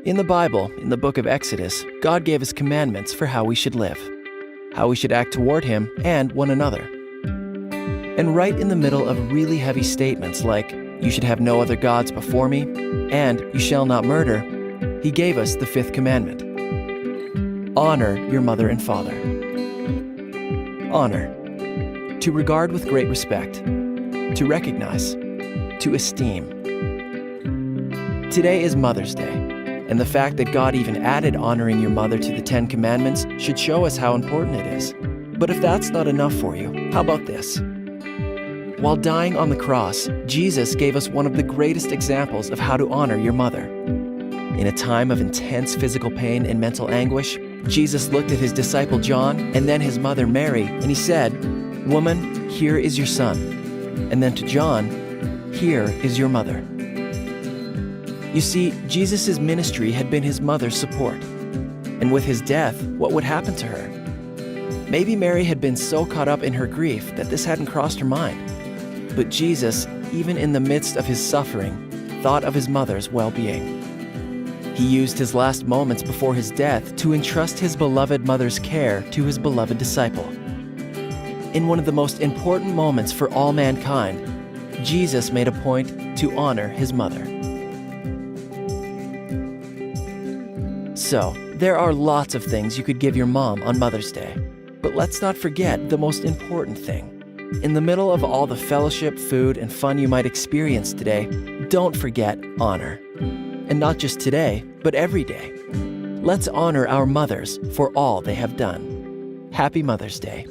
In the Bible, in the book of Exodus, God gave us commandments for how we should live, how we should act toward Him and one another. And right in the middle of really heavy statements like, "You should have no other gods before me," and "You shall not murder," He gave us the fifth commandment. Honor your mother and father. Honor. To regard with great respect. To recognize. To esteem. Today is Mother's Day, and the fact that God even added honoring your mother to the 10 Commandments should show us how important it is. But if that's not enough for you, how about this? While dying on the cross, Jesus gave us one of the greatest examples of how to honor your mother. In a time of intense physical pain and mental anguish, Jesus looked at his disciple John and then his mother Mary, and he said, "Woman, here is your son." And then to John, "Here is your mother." You see, Jesus' ministry had been his mother's support. And with his death, what would happen to her? Maybe Mary had been so caught up in her grief that this hadn't crossed her mind. But Jesus, even in the midst of his suffering, thought of his mother's well-being. He used his last moments before his death to entrust his beloved mother's care to his beloved disciple. In one of the most important moments for all mankind, Jesus made a point to honor his mother. So, there are lots of things you could give your mom on Mother's Day. But let's not forget the most important thing. In the middle of all the fellowship, food, and fun you might experience today, don't forget honor. And not just today, but every day. Let's honor our mothers for all they have done. Happy Mother's Day.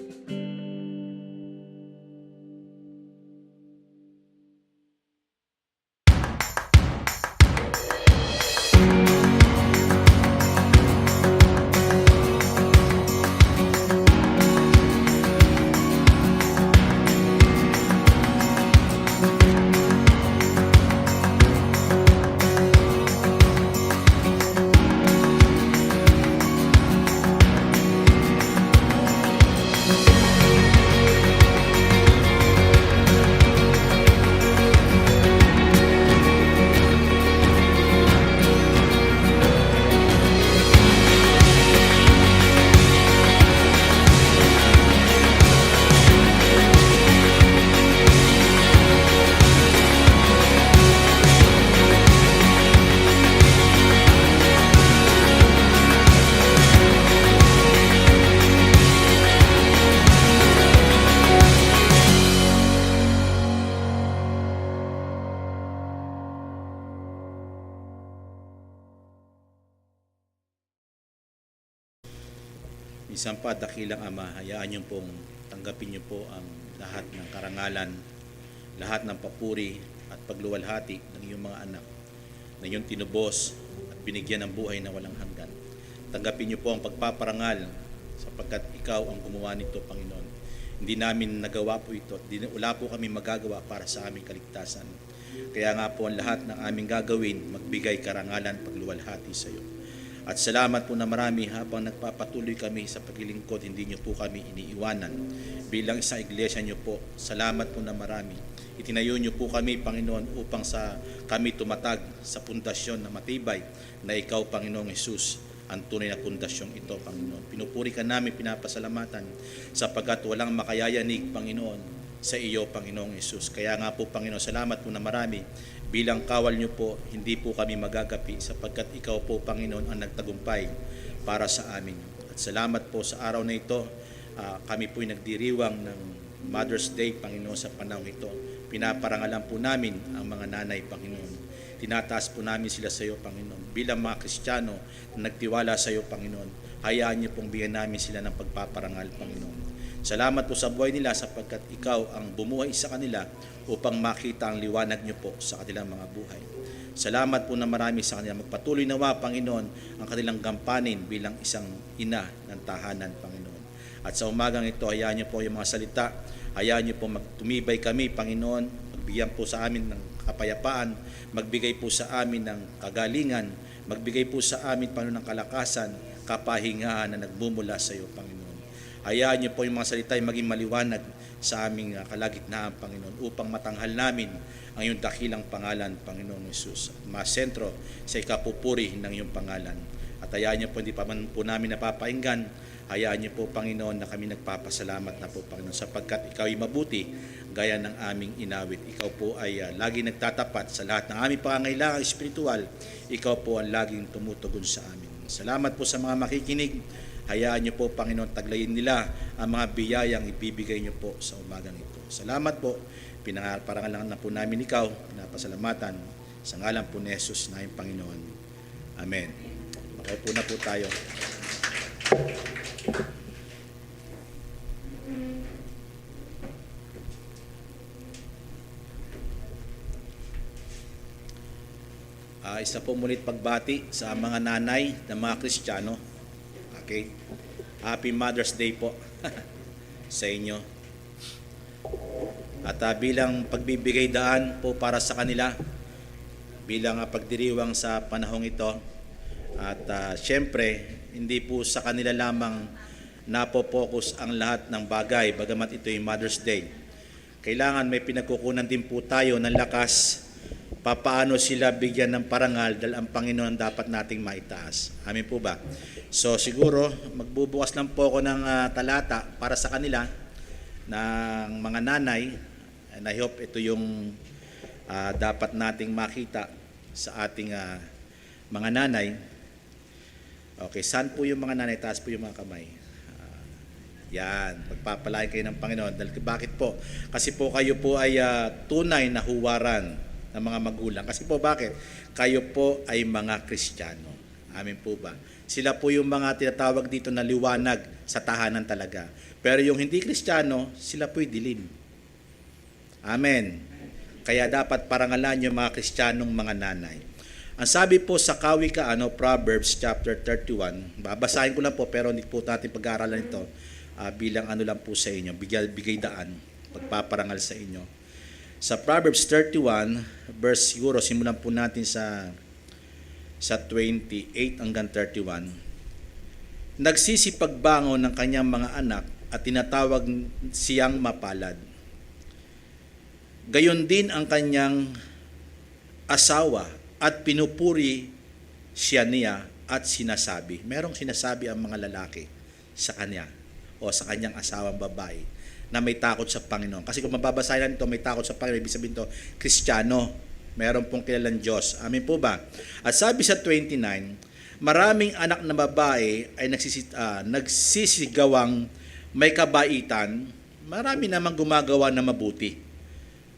Isang pa, dakilang Ama, hayaan niyo pong tanggapin niyo po ang lahat ng karangalan, lahat ng papuri at pagluwalhati ng iyong mga anak na iyong tinubos at binigyan ng buhay na walang hanggan. Tanggapin niyo po ang pagpaparangal sapagkat ikaw ang gumawa nito, Panginoon. Hindi namin nagawa po ito, wala po kami magagawa para sa aming kaligtasan. Kaya nga po ang lahat ng aming gagawin, magbigay karangalan, pagluwalhati sa iyo. At salamat po na marami habang nagpapatuloy kami sa paglilingkod, hindi niyo po kami iniiwanan. Bilang isang iglesia niyo po, salamat po na marami. Itinayo niyo po kami, Panginoon, upang kami tumatag sa pundasyon na matibay na ikaw, Panginoong Hesus, ang tunay na pundasyong ito, Panginoon. Pinupuri ka namin, pinapasalamatan sapagkat walang makayayanig, Panginoon, sa iyo, Panginoong Hesus. Kaya nga po, Panginoon, salamat po na marami. Bilang kawal niyo po, hindi po kami magagapi sapagkat ikaw po, Panginoon, ang nagtagumpay para sa amin. At salamat po sa araw na ito, kami po'y nagdiriwang ng Mother's Day, Panginoon, sa panahon ito. Pinaparangalan po namin ang mga nanay, Panginoon. Tinataas po namin sila sa iyo, Panginoon. Bilang mga Kristiyano na nagtiwala sa iyo, Panginoon, hayaan niyo pong bigyan namin sila ng pagpaparangal, Panginoon. Salamat po sa buhay nila sapagkat ikaw ang bumuhay sa kanila upang makita ang liwanag niyo po sa kanilang mga buhay. Salamat po na marami sa kanila. Magpatuloy nawa, Panginoon, ang kanilang gampanin bilang isang ina ng tahanan, Panginoon. At sa umagang ito, hayaan niyo po yung mga salita. Hayaan niyo po magtumibay kami, Panginoon. Magbigyan po sa amin ng kapayapaan. Magbigay po sa amin ng kagalingan. Magbigay po sa amin, Panginoon, ng kalakasan, kapahingahan na nagmumula sa iyo, Panginoon. Hayaan niyo po yung mga salita ay maging maliwanag sa aming kalagitnaan, Panginoon, upang matanghal namin ang iyong dakilang pangalan, Panginoong Hesus. Masentro sa ikapupuri ng iyong pangalan. At hayaan niyo po, hindi pa man po namin napapainggan, hayaan niyo po, Panginoon, na kami nagpapasalamat na po, Panginoon, sapagkat ikaw ay mabuti, gaya ng aming inawit. Ikaw po ay lagi nagtatapat sa lahat ng aming pangangailangan espiritual. Ikaw po ang laging tumutugon sa amin. Salamat po sa mga makikinig. Hayaan niyo po, Panginoon, taglayin nila ang mga biyayang ibibigay niyo po sa umagang ito. Salamat po. Parangalan na po namin ikaw, pinapasalamatan sa ngalan po ni Jesus na iyong Panginoon. Amen. Makaupo na po tayo. Isa po mulit pagbati sa mga nanay ng mga Kristiyano. Okay? Happy Mother's Day po sa inyo. At bilang pagbibigay daan po para sa kanila, bilang pagdiriwang sa panahong ito, at syempre, hindi po sa kanila lamang napopokus ang lahat ng bagay, bagamat ito yung Mother's Day. Kailangan may pinagkukunan din po tayo ng lakas papaano sila bigyan ng parangal dahil ang Panginoon dapat nating maitaas. Amin po ba? So siguro, magbubukas lang po ako ng talata para sa kanila ng mga nanay, and I hope ito yung dapat nating makita sa ating mga nanay. Okay, saan po yung mga nanay? Taas po yung mga kamay. Yan, pagpapalain kayo ng Panginoon. Bakit po? Kasi po kayo po ay tunay na huwaran ng mga magulang. Kasi po bakit? Kayo po ay mga Kristiyano. Amin po ba? Sila po yung mga tinatawag dito na liwanag sa tahanan talaga. Pero yung hindi Kristiyano, sila po'y dilim. Amen. Kaya dapat parangalan yung mga Kristiyanong mga nanay. Ang sabi po sa Kawikaan, Proverbs chapter 31, babasahin ko lang po pero hindi po natin pag-aaralan ito bilang lang po sa inyo, bigay daan, pagpaparangal sa inyo. Sa Proverbs 31, verse siguro, simulan po natin sa 28 hanggang 31. Nagsisipagbango ng kanyang mga anak at tinatawag siyang mapalad. Gayon din ang kanyang asawa at pinupuri siya niya at sinasabi. Merong sinasabi ang mga lalaki sa kanya o sa kanyang asawang babae na may takot sa Panginoon. Kasi kung mababasahin natin ito, may takot sa Panginoon, ibig sabihin ito, Kristiyano, meron pong kilalang Diyos. Amin po ba? At sabi sa 29, maraming anak na babae ay nagsisigawang may kabaitan, marami namang gumagawa na mabuti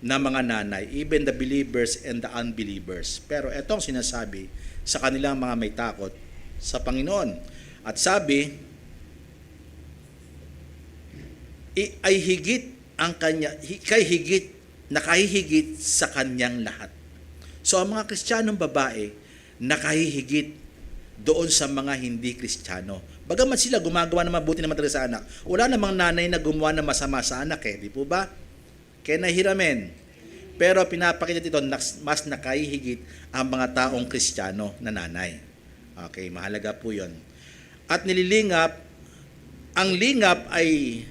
na mga nanay, even the believers and the unbelievers. Pero etong sinasabi sa kanilang mga may takot sa Panginoon. At sabi, ay higit ang kanya, kay higit, nakahihigit sa kanyang lahat. So ang mga Kristiyanong babae, nakahihigit doon sa mga hindi Kristiyano. Bagamat sila gumagawa ng mabuti naman talaga sa anak, wala namang nanay na gumawa ng masama sa anak di po ba? Kaya nahiramen. Pero pinapakita dito, mas nakahihigit ang mga taong Kristiyano na nanay. Okay, mahalaga po yun. At nililingap, ang lingap ay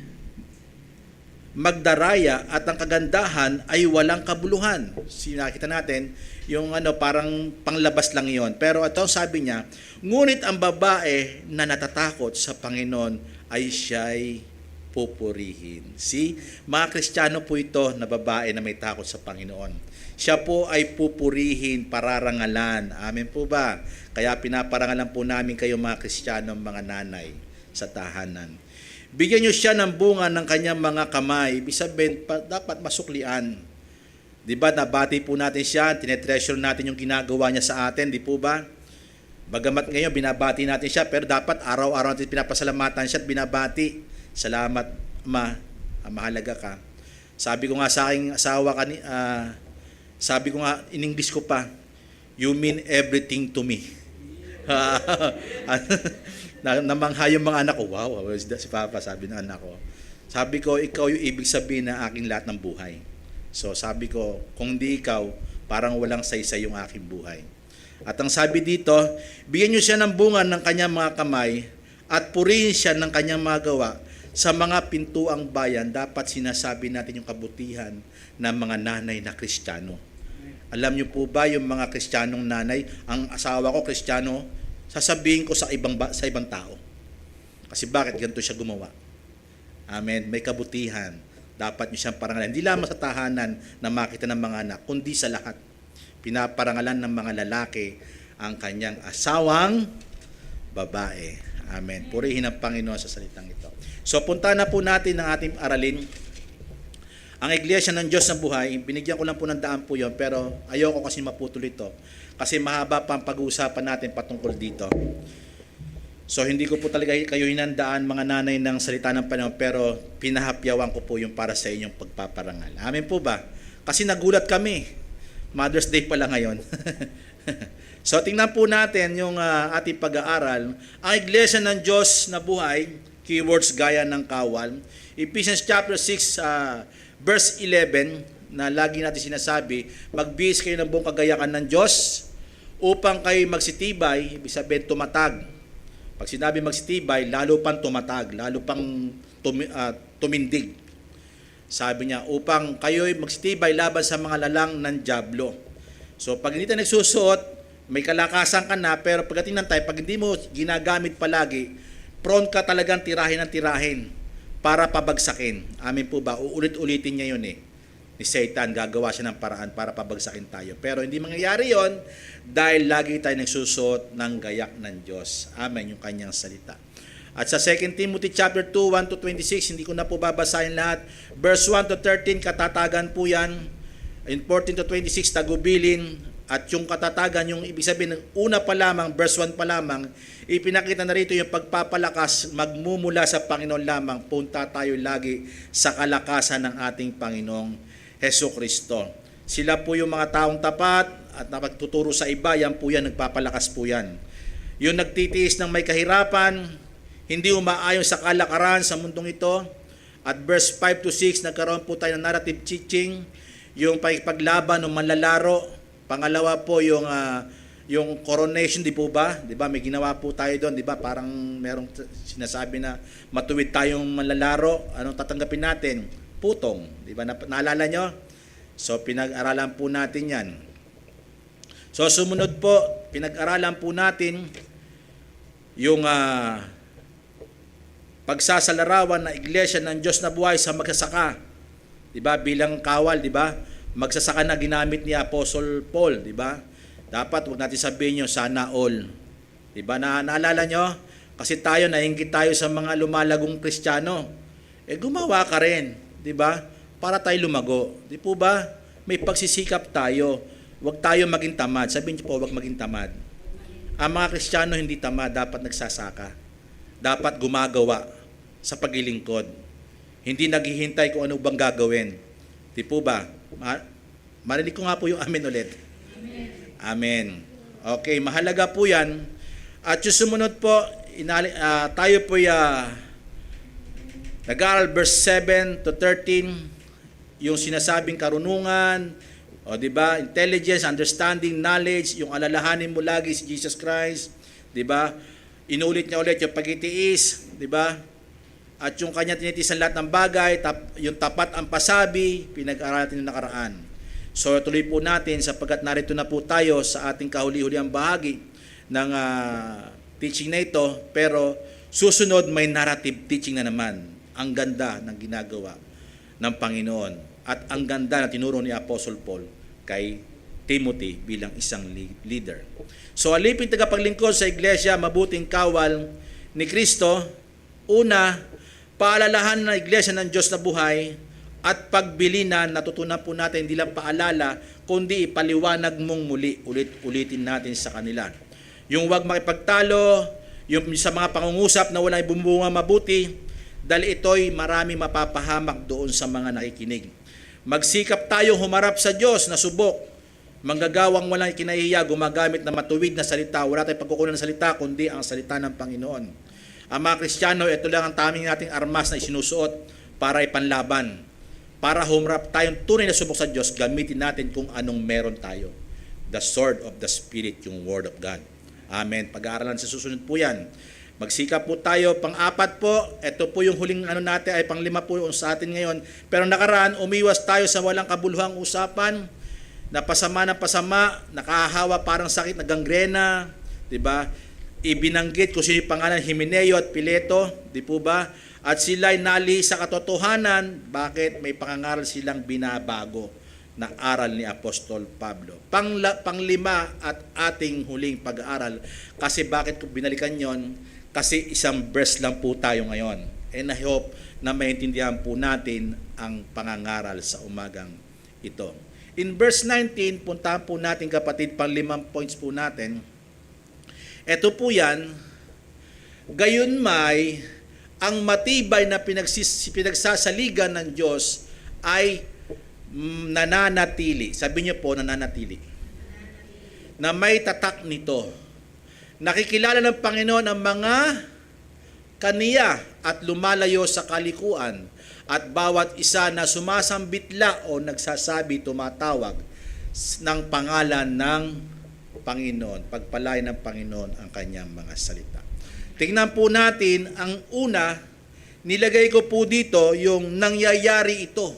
magdaraya at ang kagandahan ay walang kabuluhan. Sinakita natin yung parang panglabas lang yon. Pero ito sabi niya, ngunit ang babae na natatakot sa Panginoon ay siya'y pupurihin. See? Mga Kristiyano po ito na babae na may takot sa Panginoon. Siya po ay pupurihin, pararangalan. Amen po ba? Kaya pinaparangalan po namin kayo mga Kristiyano, mga nanay sa tahanan. Bigyan nyo siya ng bunga ng kanyang mga kamay. Ibig sabihin, dapat masuklian. Di ba, nabati po natin siya, tinetreasure natin yung ginagawa niya sa atin, di po ba? Bagamat ngayon, binabati natin siya, pero dapat araw-araw natin pinapasalamatan siya at binabati. Salamat, ma. Mahalaga ka. Sabi ko nga sa aking asawa, sabi ko nga, in English ko pa, you mean everything to me. Namangha yung mga anak ko, wow, si Papa, sabi ng anak ko. Sabi ko, ikaw yung ibig sabihin ng aking lahat ng buhay. So sabi ko, kung di ikaw, parang walang saysay yung aking buhay. At ang sabi dito, bigyan nyo siya ng bunga ng kanyang mga kamay at purihin siya ng kanyang mga gawa sa mga pintuang bayan, dapat sinasabi natin yung kabutihan ng mga nanay na Kristiyano. Alam niyo po ba yung mga Kristiyanong nanay, ang asawa ko Kristiyano, sasabihin ko sa ibang tao. Kasi bakit ganito siya gumawa? Amen. May kabutihan. Dapat niyo siyang parangalan. Hindi lamang sa tahanan na makita ng mga anak, kundi sa lahat. Pinaparangalan ng mga lalaki ang kanyang asawang babae. Amen. Purihin ang Panginoon sa salitang ito. So punta na po natin ang ating aralin. Ang Iglesia ng Diyos ng Buhay, binigyan ko lang po ng daan po yun, pero ayoko kasi maputol ito. Kasi mahaba pa ang pag-uusapan natin patungkol dito. So hindi ko po talaga kayo hinandaan mga nanay ng salita ng Panginoon, pero pinahapyawan ko po yung para sa inyong pagpaparangal. Amen po ba? Kasi nagulat kami. Mother's Day pala ngayon. So tingnan po natin yung ating pag-aaral. Ang Iglesia ng Diyos na Buhay, keywords gaya ng kawal. Ephesians chapter 6, verse 11, na lagi natin sinasabi, magbihis kayo ng buong kagayakan ng Diyos upang kayo magsitibay, ibig sabihin tumatag. Pag sinabi magsitibay, lalo pang tumatag, lalo pang tumindig. Sabi niya, upang kayo magsitibay laban sa mga lalang ng dyablo. So pag hindi tayo nagsusuot, may kalakasan ka na, pero pagdating ng tayo, pag hindi mo ginagamit palagi, prone ka talagang tirahin ng tirahin para pabagsakin. Amin po ba? Uulit-ulitin niya yun ni Satan, gagawa siya ng paraan para pabagsakin tayo. Pero hindi mangyayari yon dahil lagi tayo nagsusuot ng gayak ng Diyos. Amen, yung kanyang salita. At sa 2 Timothy chapter 2, 1-26, hindi ko na po babasahin lahat. Verse 1-13, katatagan po yan. In 14-26, tagubilin. At yung katatagan, yung ibig sabihin, una pa lamang, verse 1 pa lamang, ipinakita na rito yung pagpapalakas, magmumula sa Panginoon lamang. Punta tayo lagi sa kalakasan ng ating Panginoong Hesukristo. Sila po yung mga taong tapat at napagtuturo sa iba, yan po yan, nagpapalakas po yan. Yung nagtitiis ng may kahirapan, hindi umaayon sa kalakaran sa mundong ito. At verse 5-6, nagkaroon po tayo ng narrative teaching, yung paglaban ng manlalaro. Pangalawa po yung coronation, di po ba? Di ba? May ginawa po tayo doon, di ba? Parang merong sinasabi na matuwid tayong manlalaro. Anong tatanggapin natin? Putong. Di ba? Naalala nyo? So pinag-aralan po natin 'yan. So sumunod po, pinag-aralan po natin yung pagsasalarawan na Iglesia ng Diyos na Buhay sa magsasaka. 'Di ba? Bilang kawal, 'di ba? Magsasaka na ginamit ni Apostle Paul, 'di ba? Dapat wag natin sabihin yung sana all. 'Di ba? Naalala nyo? Kasi tayo nainggit tayo sa mga lumalagong Kristiyano. Gumawa ka rin, 'di ba? Para tayo lumago. 'Di po ba? May pagsisikap tayo. Wag tayo maging tamad. Sabihin niyo po, wag maging tamad. Ang mga Kristiyano hindi tamad, dapat nagsasaka. Dapat gumagawa sa paglilingkod. Hindi naghihintay kung ano bang gagawin. 'Di po ba? Marinig ko nga po yung amen ulit. Amen. Okay, mahalaga po yan. At yung sumunod po, tayo po nag-aaral verse 7-13, yung sinasabing karunungan, o di ba, intelligence, understanding, knowledge, yung alalahanin mo lagi si Jesus Christ, di ba? Inulit niya ulit yung pagtitiis, di ba? At yung kanya tinitiisan lahat ng bagay, yung tapat ang pasabi, pinag-aralan natin yung nakaraan. So tuloy po natin sapagkat narito na po tayo sa ating kahuli-huliang bahagi ng teaching na ito, pero susunod may narrative teaching na naman. Ang ganda ng ginagawa ng Panginoon at ang ganda na tinuro ni Apostle Paul kay Timothy bilang isang leader. So alipin tagapaglingkod sa iglesia, mabuting kawal ni Kristo. Una, paalalahan ng Iglesia ng Diyos na Buhay at pagbilinan, natutunan po natin hindi lang paalala, kundi ipaliwanag mong muli, ulit-ulitin natin sa kanila. Yung wag makipagtalo, yung sa mga pangungusap na walang bumbunga mabuti, dahil ito'y marami mapapahamak doon sa mga nakikinig. Magsikap tayong humarap sa Diyos na subok, manggagawang walang kinahiya, gumagamit na matuwid na salita, wala tayong pagkukunan ng salita, kundi ang salita ng Panginoon. Ang mga Kristiyano, ito lang ang taming nating armas na isinusuot para ipanlaban. Para humarap tayong tunay na subok sa Diyos, gamitin natin kung anong meron tayo. The sword of the Spirit, yung Word of God. Amen. Pag-aaralan sa susunod po yan. Magsikap po tayo. Pang-apat po, ito po yung huling natin, ay pang-5 po yung sa atin ngayon. Pero nakaraan, umiwas tayo sa walang kabuluhang usapan, na pasama ng pasama, nakahahawa parang sakit na gangrena, di ba? Ibinanggit kung sino yung pangalan, Himeneo at Pileto, di po ba? At sila'y nali sa katotohanan, bakit? May pangangaral silang binabago na aral ni Apostol Pablo. Panglima at ating huling pag-aaral, kasi bakit ko binalikan yon? Kasi isang verse lang po tayo ngayon. And I hope na maintindihan po natin ang pangangaral sa umagang ito. In verse 19, puntahan po natin kapatid, pang 5 points po natin. Ito po yan, gayunmay, ang matibay na pinagsasaligan ng Diyos ay nananatili. Sabi niyo po, nananatili. Na may tatak nito. Nakikilala ng Panginoon ang mga kaniya at lumalayo sa kalikuan, at bawat isa na sumasambitla o nagsasabi, tumatawag ng pangalan ng Panginoon. Pagpalain ng Panginoon ang kanyang mga salita. Tingnan po natin, ang una, nilagay ko po dito yung nangyayari ito.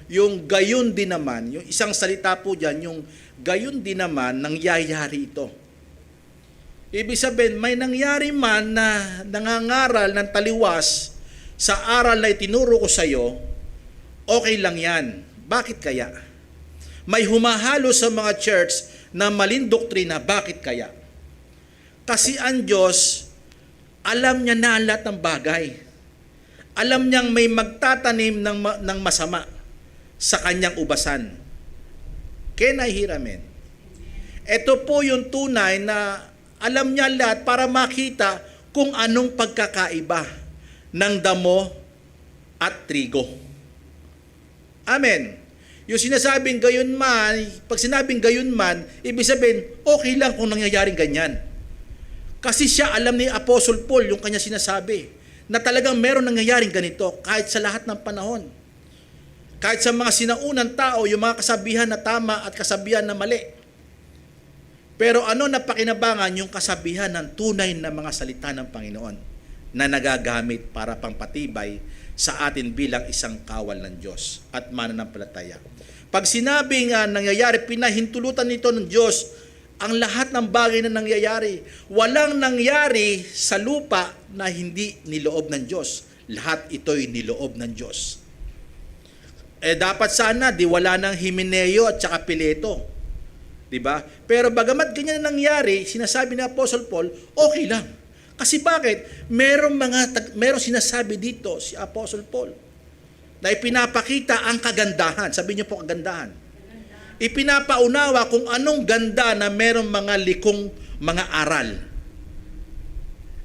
Yung gayon din naman, yung isang salita po dyan, yung gayon din naman, nangyayari ito. Ibig sabihin, may nangyari man na nangangaral ng taliwas sa aral na itinuro ko sa iyo, okay lang yan. Bakit kaya? May humahalo sa mga church na maling doktrina, bakit kaya? Kasi ang Diyos, alam niya na lahat ng bagay. Alam niyang may magtatanim ng masama sa kanyang ubasan. Can I hear amen? Ito po yung tunay na alam niya lahat para makita kung anong pagkakaiba ng damo at trigo. Amen. Yung sinasabing gayon man, pag sinabing gayon man, ibig sabihin, okay lang kung nangyayaring ganyan. Kasi siya, alam ni Apostle Paul, yung kanya sinasabi, na talagang meron nangyayaring ganito, kahit sa lahat ng panahon. Kahit sa mga sinaunang tao, yung mga kasabihan na tama at kasabihan na mali. Pero ano na pakinabangan yung kasabihan ng tunay na mga salita ng Panginoon na nagagamit para pangpatibay sa atin bilang isang kawal ng Diyos at mananampalataya. Pag sinabing nangyayari, pinahintulutan nito ng Diyos ang lahat ng bagay na nangyayari. Walang nangyari sa lupa na hindi niloob ng Diyos. Lahat ito'y niloob ng Diyos. Dapat sana di wala ng Himeneo at saka Pileto. Diba? Pero bagamat ganyan na nangyari, sinasabi ni Apostle Paul, okay lang. Kasi bakit? Merong sinasabi dito si Apostle Paul na ipinapakita ang kagandahan. Sabi niyo po kagandahan. Ipinapaunawa kung anong ganda na merong mga likong mga aral.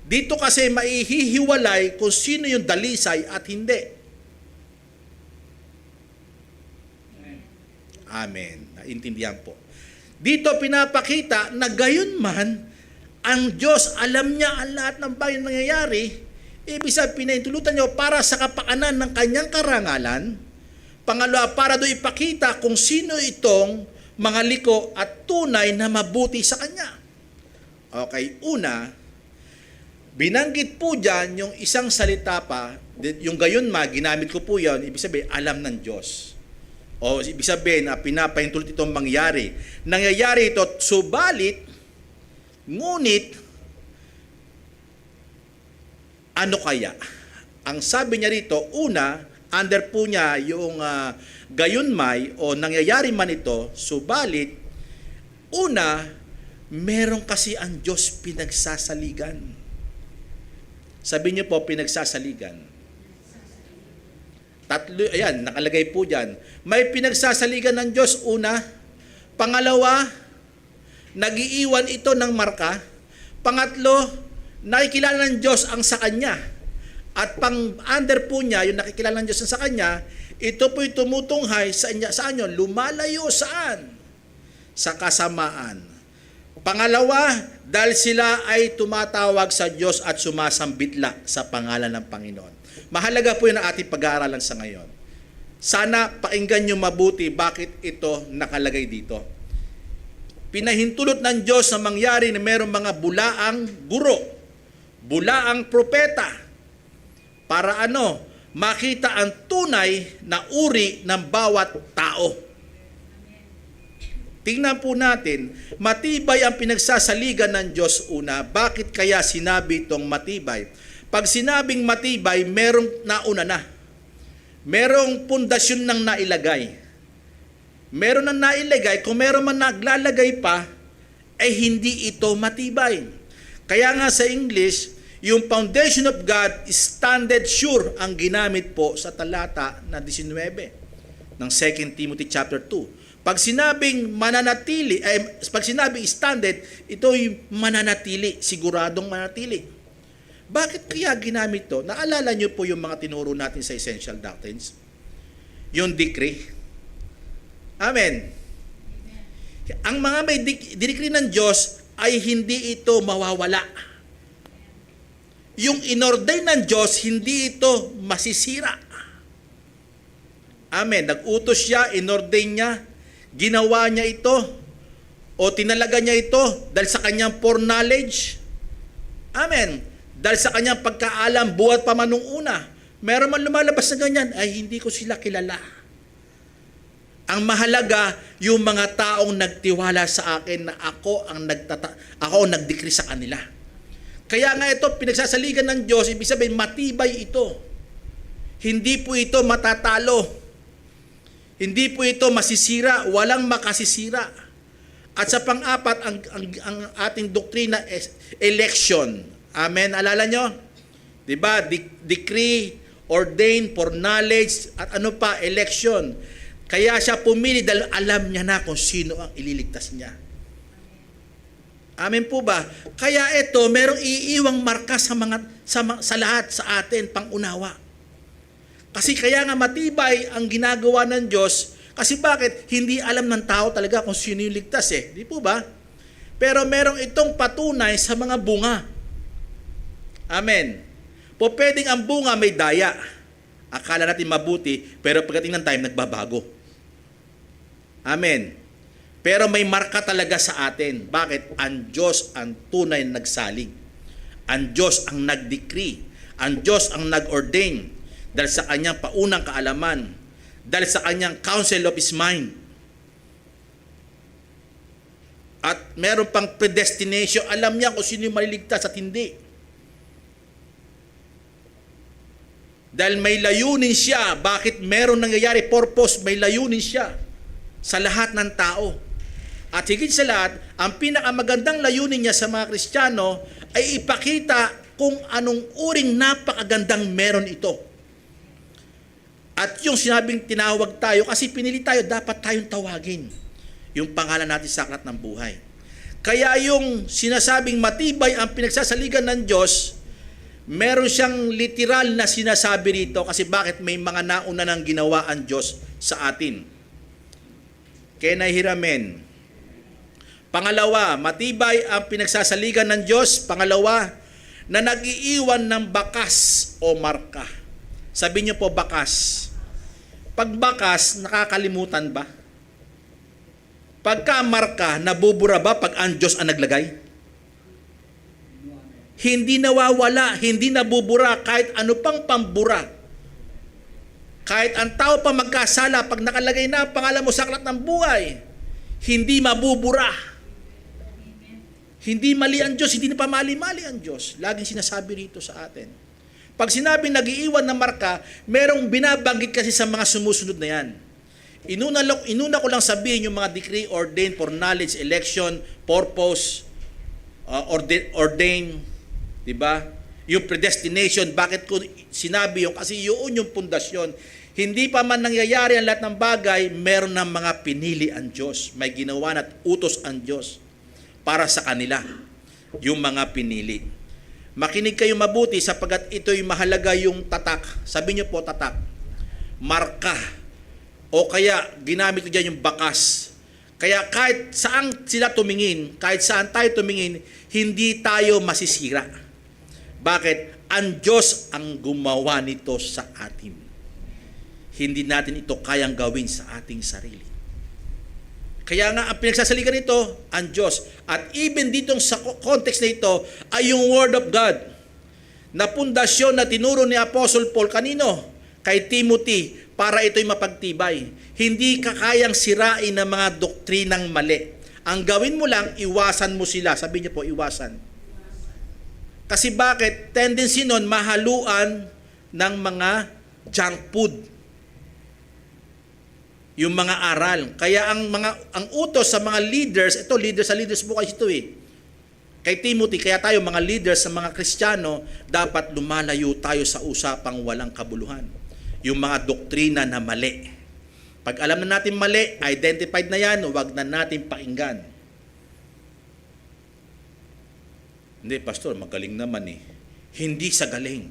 Dito kasi maihihiwalay kung sino yung dalisay at hindi. Amen. Naintindihan po. Dito pinapakita na gayon man, ang Diyos alam niya ang lahat ng bagay na nangyayari. Ibig sabihin, pinahintulutan niyo para sa kapakanan ng kanyang karangalan. Pangalawa, para doon ipakita kung sino itong mga liko at tunay na mabuti sa kanya. Okay, una, binanggit po dyan yung isang salita pa, yung gayon ginamit ko po yan, ibig sabihin, alam ng Diyos. O ibig sabihin, pinapahintulot itong mangyari. Nangyayari ito, subalit, ngunit, ano kaya? Ang sabi niya rito, una, under po niya yung gayunmay o nangyayari man ito, subalit, una, meron kasi ang Diyos pinagsasaligan. Sabi niyo po, pinagsasaligan. Tatlo, ayan, nakalagay po dyan. May pinagsasaligan ng Diyos, una. Pangalawa, nag-iiwan ito ng marka. Pangatlo, nakikilala ng Diyos ang sa Kanya. At pang-under po niya, yung nakikilala ng Diyos sa Kanya, ito po'y tumutunghay sa anyo, lumalayo saan? Sa kasamaan. Pangalawa, dahil sila ay tumatawag sa Diyos at sumasambitla sa pangalan ng Panginoon. Mahalaga po yun ang ating pag-aaralan sa ngayon. Sana pakinggan nyo mabuti bakit ito nakalagay dito. Pinahintulot ng Diyos na mangyari na mayroong mga bulaang guro, bulaang propeta para ano? Makita ang tunay na uri ng bawat tao. Tingnan po natin, matibay ang pinagsasaligan ng Diyos una. Bakit kaya sinabi itong matibay? Pag sinabing matibay, merong nauna na. Merong pundasyon nang nailagay. Meron nang nailagay, kung meron man naglalagay pa, ay hindi ito matibay. Kaya nga sa English, yung foundation of God is standard sure ang ginamit po sa talata na 19 ng 2 Timothy chapter 2. Pag sinabing mananatili, pag sinabing standard, ito yung mananatili, siguradong mananatili. Bakit kaya ginamit to? Naalala nyo po yung mga tinuro natin sa essential doctrines? Yung decree. Amen. Ang mga may decree ng Diyos ay hindi ito mawawala. Yung inordain ng Diyos, hindi ito masisira. Amen. Nag-utos siya, inordain niya, ginawa niya ito, o tinalaga niya ito dahil sa kanyang foreknowledge. Amen. Dahil sa kanyang pagkaalam, buhat pa man nung una. Meron man lumalabas na ganyan, ay hindi ko sila kilala. Ang mahalaga, yung mga taong nagtiwala sa akin na ako ang nag-decree sa kanila. Kaya nga ito, pinagsasaligan ng Diyos, ibig sabihin, matibay ito. Hindi po ito matatalo. Hindi po ito masisira, walang makasisira. At sa pang-apat, ang ating doktrina is election. Amen, alala nyo? Diba? Decree, ordain, foreknowledge, at ano pa, election. Kaya siya pumili dahil alam niya na kung sino ang ililigtas niya. Amen po ba? Kaya ito, merong iiwang marka sa lahat sa atin, pangunawa. Kasi kaya nga matibay ang ginagawa ng Diyos. Kasi bakit? Hindi alam ng tao talaga kung sino yung ligtas eh. Di po ba? Pero merong itong patunay sa mga bunga. Amen. Po pwedeng ang bunga may daya. Akala natin mabuti, pero pagdating ng time, nagbabago. Amen. Pero may marka talaga sa atin. Bakit? Ang Diyos ang tunay na nagsalig. Ang Diyos ang nag-decree. Ang Diyos ang nag-ordain. Dahil sa kanyang paunang kaalaman. Dahil sa kanyang counsel of His mind. At meron pang predestination. Alam niya kung sino yung maliligtas at hindi. Dahil may layunin siya. Bakit meron nangyayari? Purpose. May layunin siya sa lahat ng tao. At higit sa lahat, ang pinakamagandang layunin niya sa mga Kristiyano ay ipakita kung anong uring napakagandang meron ito. At yung sinabing tinawag tayo, kasi pinili tayo, dapat tayong tawagin yung pangalan natin sa aklat ng buhay. Kaya yung sinasabing matibay ang pinagsasaligan ng Diyos, meron siyang literal na sinasabi rito kasi bakit may mga nauna ng ginawa ang Diyos sa atin. Kaya nahihiramin. Pangalawa, matibay ang pinagsasaligan ng Diyos. Pangalawa, na nag-iiwan ng bakas o marka. Sabi niyo po bakas. Pag bakas, nakakalimutan ba? Pagka marka, nabubura ba pag ang Diyos ang naglagay? Hindi nawawala, hindi nabubura kahit ano pang pambura. Kahit ang tao pa magkasala, pag nakalagay na ang pangalan mo sa aklat ng buhay, hindi mabubura. Hindi mali ang Diyos, hindi na pamali-mali ang Diyos. Laging sinasabi rito sa atin. Pag sinabi nag-iiwan ng marka, merong binabanggit kasi sa mga sumusunod na yan. Inuna ko lang sabihin yung mga decree, ordain, foreknowledge, election, purpose, ordain, diba? Yung predestination, bakit ko sinabi yung, kasi yun yung pundasyon. Hindi pa man nangyayari ang lahat ng bagay, meron ng mga pinili ang Diyos. May ginawa at utos ang Diyos para sa kanila, yung mga pinili. Makinig kayo mabuti sapagkat ito'y mahalaga yung tatak. Sabi niyo po tatak. Marka. O kaya ginamit ko dyan yung bakas. Kaya kahit saan sila tumingin, kahit saan tayo tumingin, hindi tayo masisira. Bakit? Ang Diyos ang gumawa nito sa atin. Hindi natin ito kayang gawin sa ating sarili. Kaya nga, ang pinagsasaligan nito, ang Diyos. At even dito sa context na ito, ay yung Word of God. na pundasyon na tinuro ni Apostle Paul kanino? Kay Timothy, para ito'y mapagtibay. Hindi kakayang sirain ng mga doktrinang mali. Ang gawin mo lang, iwasan mo sila. Sabi niyo po, iwasan. Kasi bakit? Tendency nun, mahaluan ng mga junk food. Yung mga aral. Kaya ang utos sa mga leaders, sa leaders po kasi ito Kay Timothy, kaya tayo mga leaders sa mga Kristiyano, dapat lumalayo tayo sa usapang walang kabuluhan. Yung mga doktrina na mali. Pag alam na natin mali, identified na yan, huwag na natin pakinggan. Hindi, Pastor, magaling naman Hindi sa galing,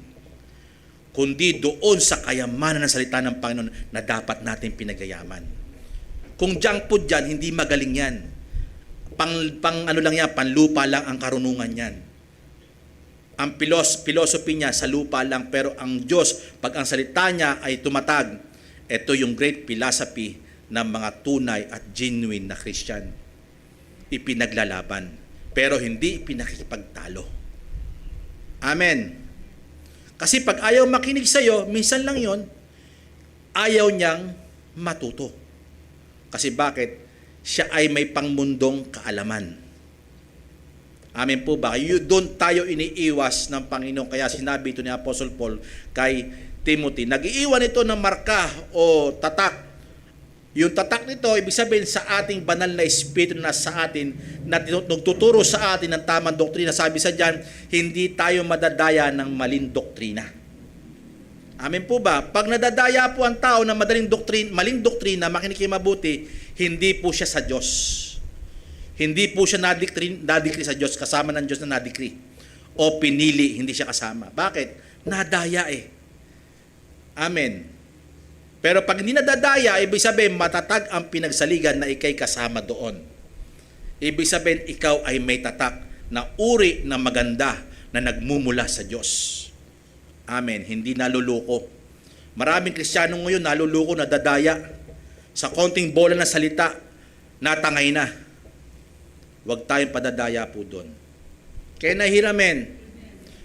kundi doon sa kayamanan ng salita ng Panginoon na dapat natin pinagayaman. Kung junk food yan, hindi magaling yan. Panlupa lang ang karunungan yan. Ang philosophy niya sa lupa lang, pero ang Diyos, pag ang salita niya ay tumatag, ito yung great philosophy ng mga tunay at genuine na Christian. Ipinaglalaban, pero hindi pinakikipagtalo. Amen. Kasi pag ayaw makinig sa'yo, minsan lang yon, ayaw niyang matuto. Kasi bakit? Siya ay may pangmundong kaalaman. Amen po ba? Doon tayo iniiwas ng Panginoon. Kaya sinabi ito ni Apostle Paul kay Timothy, nag-iiwan ito ng marka o tatak. Yung tatak nito, ibig sabihin sa ating banal na espiritu na sa atin, na nagtuturo sa atin ng tamang doktrina. Sabi sa diyan, hindi tayo madadaya ng maling doktrina. Amen po ba? Pag nadadaya po ang tao ng maling doktrina, makinig kayo mabuti, hindi po siya sa Diyos. Hindi po siya nadikri sa Diyos, kasama ng Diyos na nadikri. O pinili, hindi siya kasama. Bakit? Nadaya Amen. Pero pag hindi nadadaya, ibig sabihin, matatag ang pinagsaligan na ikay kasama doon. Ibig sabihin, ikaw ay may tatak na uri na maganda na nagmumula sa Diyos. Amen. Hindi naluluko. Maraming Kristiyano ngayon naluluko, nadadaya. Sa konting bola ng salita, natangay na. Huwag tayong padadaya po doon. Kaya nahiramen.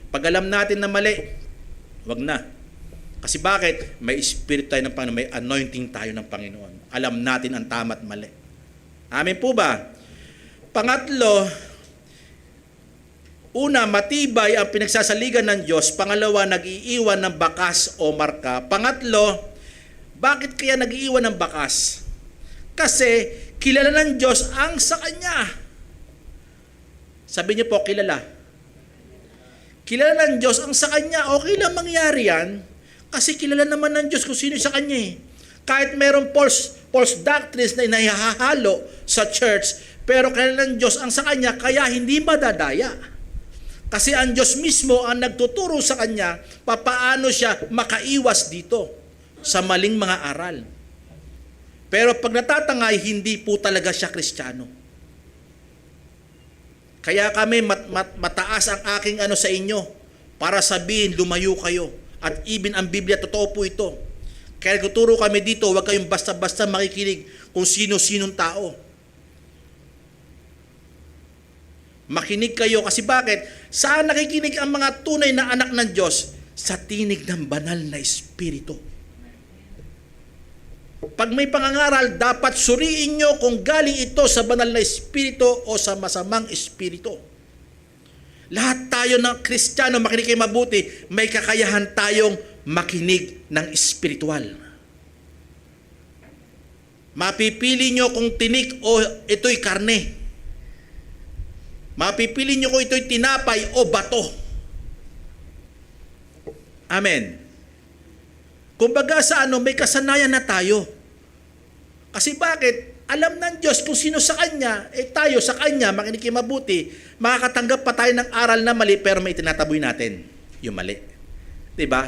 Pag alam natin na mali, huwag na. Kasi bakit? May spirit tayo ng Panginoon, may anointing tayo ng Panginoon. Alam natin ang tama at mali. Amen po ba? Pangatlo, una, matibay ang pinagsasaligan ng Diyos. Pangalawa, nag-iiwan ng bakas o marka. Pangatlo, bakit kaya nag-iiwan ng bakas? Kasi kilala ng Diyos ang sa Kanya. Sabi niyo po, kilala. Kilala ng Diyos ang sa Kanya. Okay lang mangyari yan. Kasi kilala naman ng Diyos kung sino sa Kanya Kahit mayroong false doctrines na inahahalo sa church, pero kilala ng Diyos ang sa Kanya, kaya hindi madadaya. Kasi ang Diyos mismo ang nagtuturo sa Kanya papaano siya makaiwas dito sa maling mga aral. Pero pag natatangay, hindi po talaga siya Kristiyano. Kaya kami mataas ang aking sa inyo para sabihin lumayo kayo. At even ang Biblia, totoo po ito. Kaya nagtuturo kami dito, huwag kayong basta-basta makikinig kung sino-sinong tao. Makinig kayo kasi bakit? Saan nakikinig ang mga tunay na anak ng Diyos? Sa tinig ng banal na espiritu. Pag may pangangaral, dapat suriin nyo kung galing ito sa banal na espiritu o sa masamang espiritu. Lahat tayo ng Kristiyano, makinig kayo mabuti, may kakayahan tayong makinig ng espiritual. Mapipili nyo kung tinik o ito'y karne. Mapipili nyo kung ito'y tinapay o bato. Amen. Kumbaga sa may kasanayan na tayo. Kasi bakit? Alam ng Diyos kung sino sa Kanya, tayo sa Kanya, makinig kayo mabuti, makakatanggap pa tayo ng aral na mali, pero may tinataboy natin yung mali. Diba?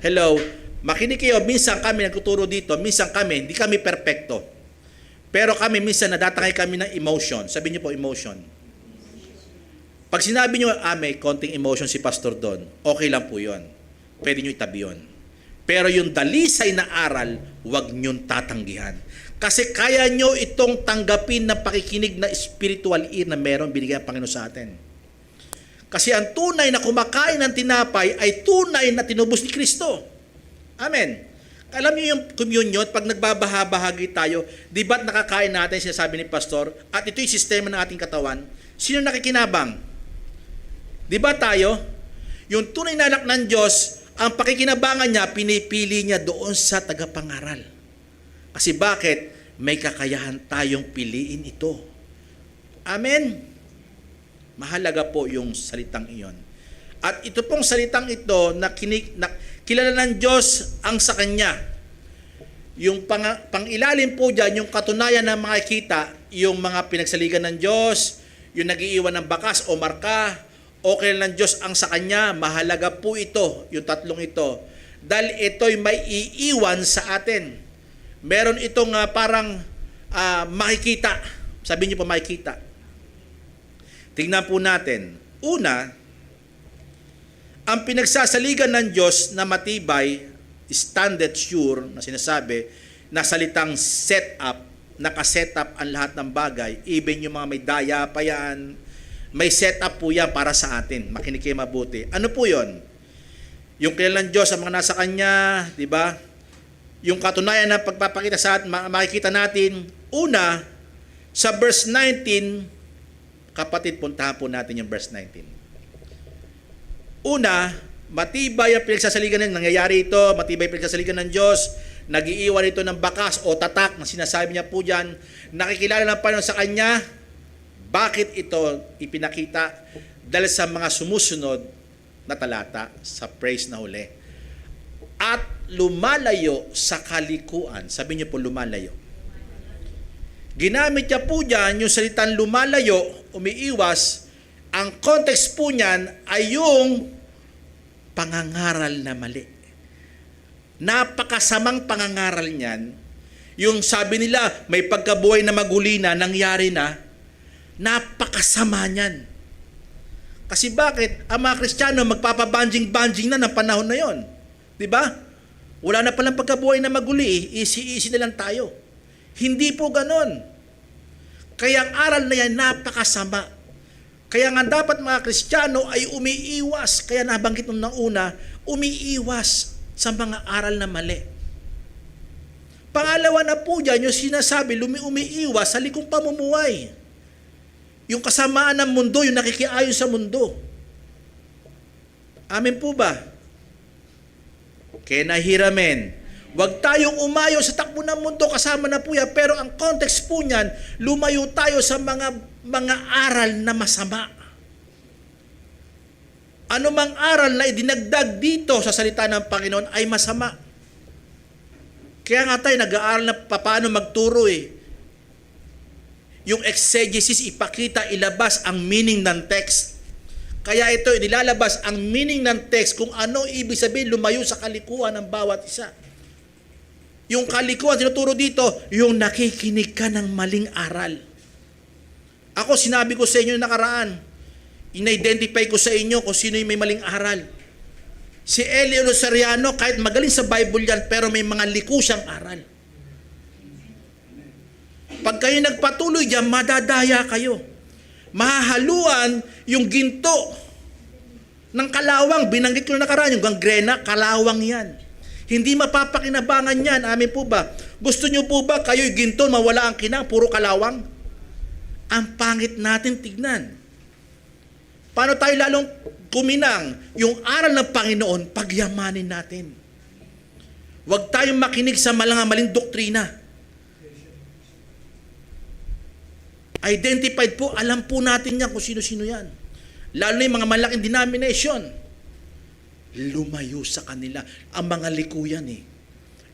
Hello? Makinig kayo, minsan kami nagtuturo dito, minsan kami, hindi kami perfecto. Pero kami, minsan nadatangay kami ng emotion. Sabi niyo po, emotion. Pag sinabi niyo, may konting emotion si Pastor Don, okay lang po yun. Pwede niyo itabi yun. Pero yung dalisay na aral, huwag niyong tatanggihan. Kasi kaya nyo itong tanggapin na pakikinig na spiritual ear na meron binigay ang Panginoon sa atin. Kasi ang tunay na kumakain ng tinapay ay tunay na tinubos ni Kristo. Amen. Alam niyo yung communion, pag nagbabahabahagi tayo, di ba't nakakain natin, sinasabi ni Pastor, at ito'y sistema ng ating katawan, sino nakikinabang? Di ba tayo? Yung tunay na anak ng Diyos, ang pakikinabangan niya, pinipili niya doon sa tagapangaral. Kasi bakit? May kakayahan tayong piliin ito. Amen. Mahalaga po yung salitang iyon. At ito pong salitang ito na kilala ng Diyos ang sa Kanya. Yung pangilalim po dyan, yung katunayan na makikita, yung mga pinagsaligan ng Diyos, yung nag-iiwan ng bakas o marka, o kilala ng Diyos ang sa Kanya, mahalaga po ito, yung tatlong ito. Dahil ito'y may iiwan sa atin. Meron itong parang makikita. Sabi niyo po makikita. Tingnan po natin. Una, ang pinagsasaligan ng Diyos na matibay, standard sure, na sinasabi, na salitang set up, nakaset up ang lahat ng bagay, even yung mga may daya pa yan, may set up po yan para sa atin. Makinig kayo mabuti. Ano po yon? Yung kilalang Diyos ang mga nasa Kanya, di ba? Yung katunayan na pagpapakita sa atin, makikita natin, una, sa verse 19, kapatid, puntahan po natin yung verse 19. Una, matibay ang pinagsasaligan ng nangyayari ito, matibay ang pinagsasaligan ng Diyos, nag-iiwan ito ng bakas o tatak na sinasabi niya po dyan, nakikilala ng Panginoon sa Kanya. Bakit ito ipinakita? Dahil sa mga sumusunod na talata sa praise na huli. At lumalayo sa kalikuan. Sabi niyo po lumalayo. Ginamit niya po dyan yung salitang lumalayo, umiiwas. Ang context po niyan ay yung pangangaral na mali. Napakasamang pangangaral niyan. Yung sabi nila, may pagkabuhay na magulina, nangyari na, napakasama niyan. Kasi bakit? Ang mga Kristiyano magpapabanjing-banjing na ng panahon na yon. Di ba? Wala na palang pagkabuhay na maguli, easy-easy na lang tayo. Hindi po ganon. Kaya ang aral na yan napakasama. Kaya nga dapat mga Kristiyano ay umiiwas. Kaya nabanggit nung una, umiiwas sa mga aral na mali. Pangalawa na po dyan, yung sinasabi, umiiwas sa likong pamumuhay. Yung kasamaan ng mundo, yung nakikiayon sa mundo. Amen po ba? Kenahiramen. Huwag tayong umayo sa takbo ng mundo, kasama na po yan. Pero ang context po niyan, lumayo tayo sa mga aral na masama. Ano mang aral na idinagdag dito sa salita ng Panginoon ay masama. Kaya nga tayo nag-aaral na paano magturo eh. Yung exegesis, ipakita, ilabas ang meaning ng text. Kaya ito, nilalabas ang meaning ng text kung ano ibig sabihin lumayo sa kalikuan ng bawat isa. Yung kalikuan, tinuturo dito, yung nakikinig ka ng maling aral. Ako, sinabi ko sa inyo nakaraan, in-identify ko sa inyo kung sino yung may maling aral. Si Elio Rosariano, kahit magaling sa Bible yan, pero may mga liku siyang aral. Pag kayo nagpatuloy dyan, madadaya kayo. Mahahaluan yung ginto ng kalawang. Binanggit ko na nakaraan, yung gangrena, kalawang yan. Hindi mapapakinabangan yan. Amin po ba? Gusto nyo po ba kayo'y ginto, mawala ang kinang, puro kalawang? Ang pangit natin tignan. Paano tayo lalong kuminang? Yung aral ng Panginoon, pagyamanin natin. Huwag tayong makinig sa maling doktrina. Identified po, alam po natin yan kung sino-sino yan. Lalo na yung mga malaking denomination. Lumayo sa kanila. Ang mga liku yan eh.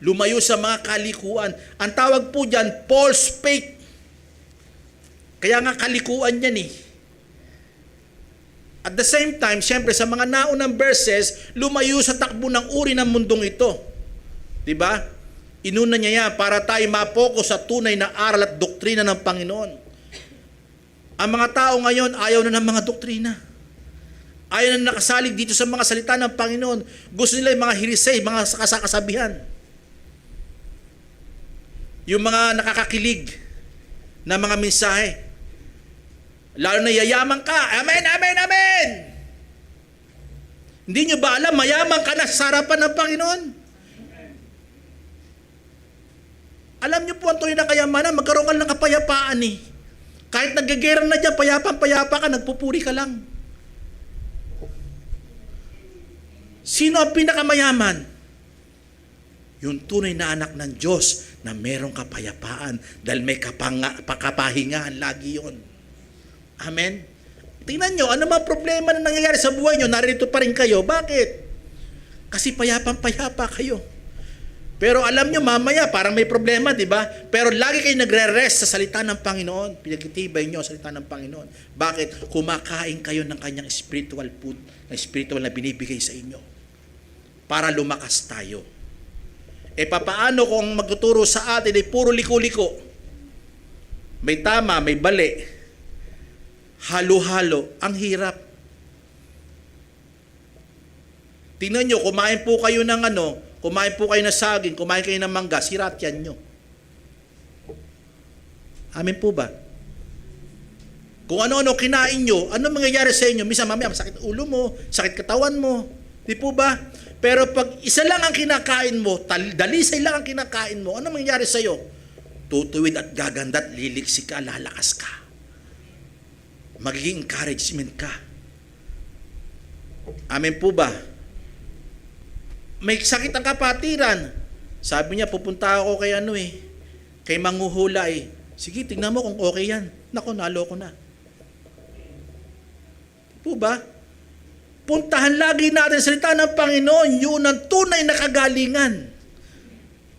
Lumayo sa mga kalikuan. Ang tawag po dyan, false faith. Kaya nga kalikuan yan eh. At the same time, siyempre sa mga naunang verses, lumayo sa takbo ng uri ng mundong ito. Diba? Inuna niya yan para tayo mapokus sa tunay na aral at doktrina ng Panginoon. Ang mga tao ngayon ayaw na ng mga doktrina. Ayaw na nakasalig dito sa mga salita ng Panginoon. Gusto nila yung mga hirisay, mga kasabihan. Yung mga nakakakilig na mga mensahe. Lalo na yayaman ka. Amen, amen, amen! Hindi nyo ba alam, mayaman ka na sa harapan ng Panginoon? Alam nyo po ang tunay na kayamanan, magkaroon ka ng kapayapaan eh. Kahit naggagera na dyan, payapa ka, nagpupuri ka lang. Sino ang pinakamayaman? Yung tunay na anak ng Diyos na merong kapayapaan dahil may kapahingahan lagi yon. Amen? Tingnan nyo, ano mga problema na nangyayari sa buhay nyo, narito pa rin kayo. Bakit? Kasi payapa kayo. Pero alam nyo, mamaya, parang may problema, di ba? Pero lagi kayo nagre-rest sa salita ng Panginoon. Pinagtitibay nyo sa salita ng Panginoon. Bakit? Kumakain kayo ng kanyang spiritual food, na spiritual na binibigay sa inyo. Para lumakas tayo. Papaano kung magtuturo sa atin ay puro liko-liko? May tama, may bali. Halo-halo. Ang hirap. Tingnan nyo, kumain po kayo ng kumain po kayo ng saging, kumain kayo ng mangga, sirat yan nyo. Amin po ba? Kung ano-ano kinain nyo, ano mangyayari sa inyo? Minsan mamaya, sakit ulo mo, sakit katawan mo. Di po ba? Pero pag isa lang ang kinakain mo, dalisay lang ang kinakain mo, ano mangyayari sa iyo? Tutuwid at gaganda at liliksi ka, lalakas ka. Magiging encouragement ka. Amen po ba? May sakit ang kapatiran. Sabi niya, pupunta ako kay kay manghuhula eh. Sige, tingnan mo kung okay yan. Nako, naloko na. Po ba? Puntahan lagi natin salita ng Panginoon, yun ang tunay na kagalingan.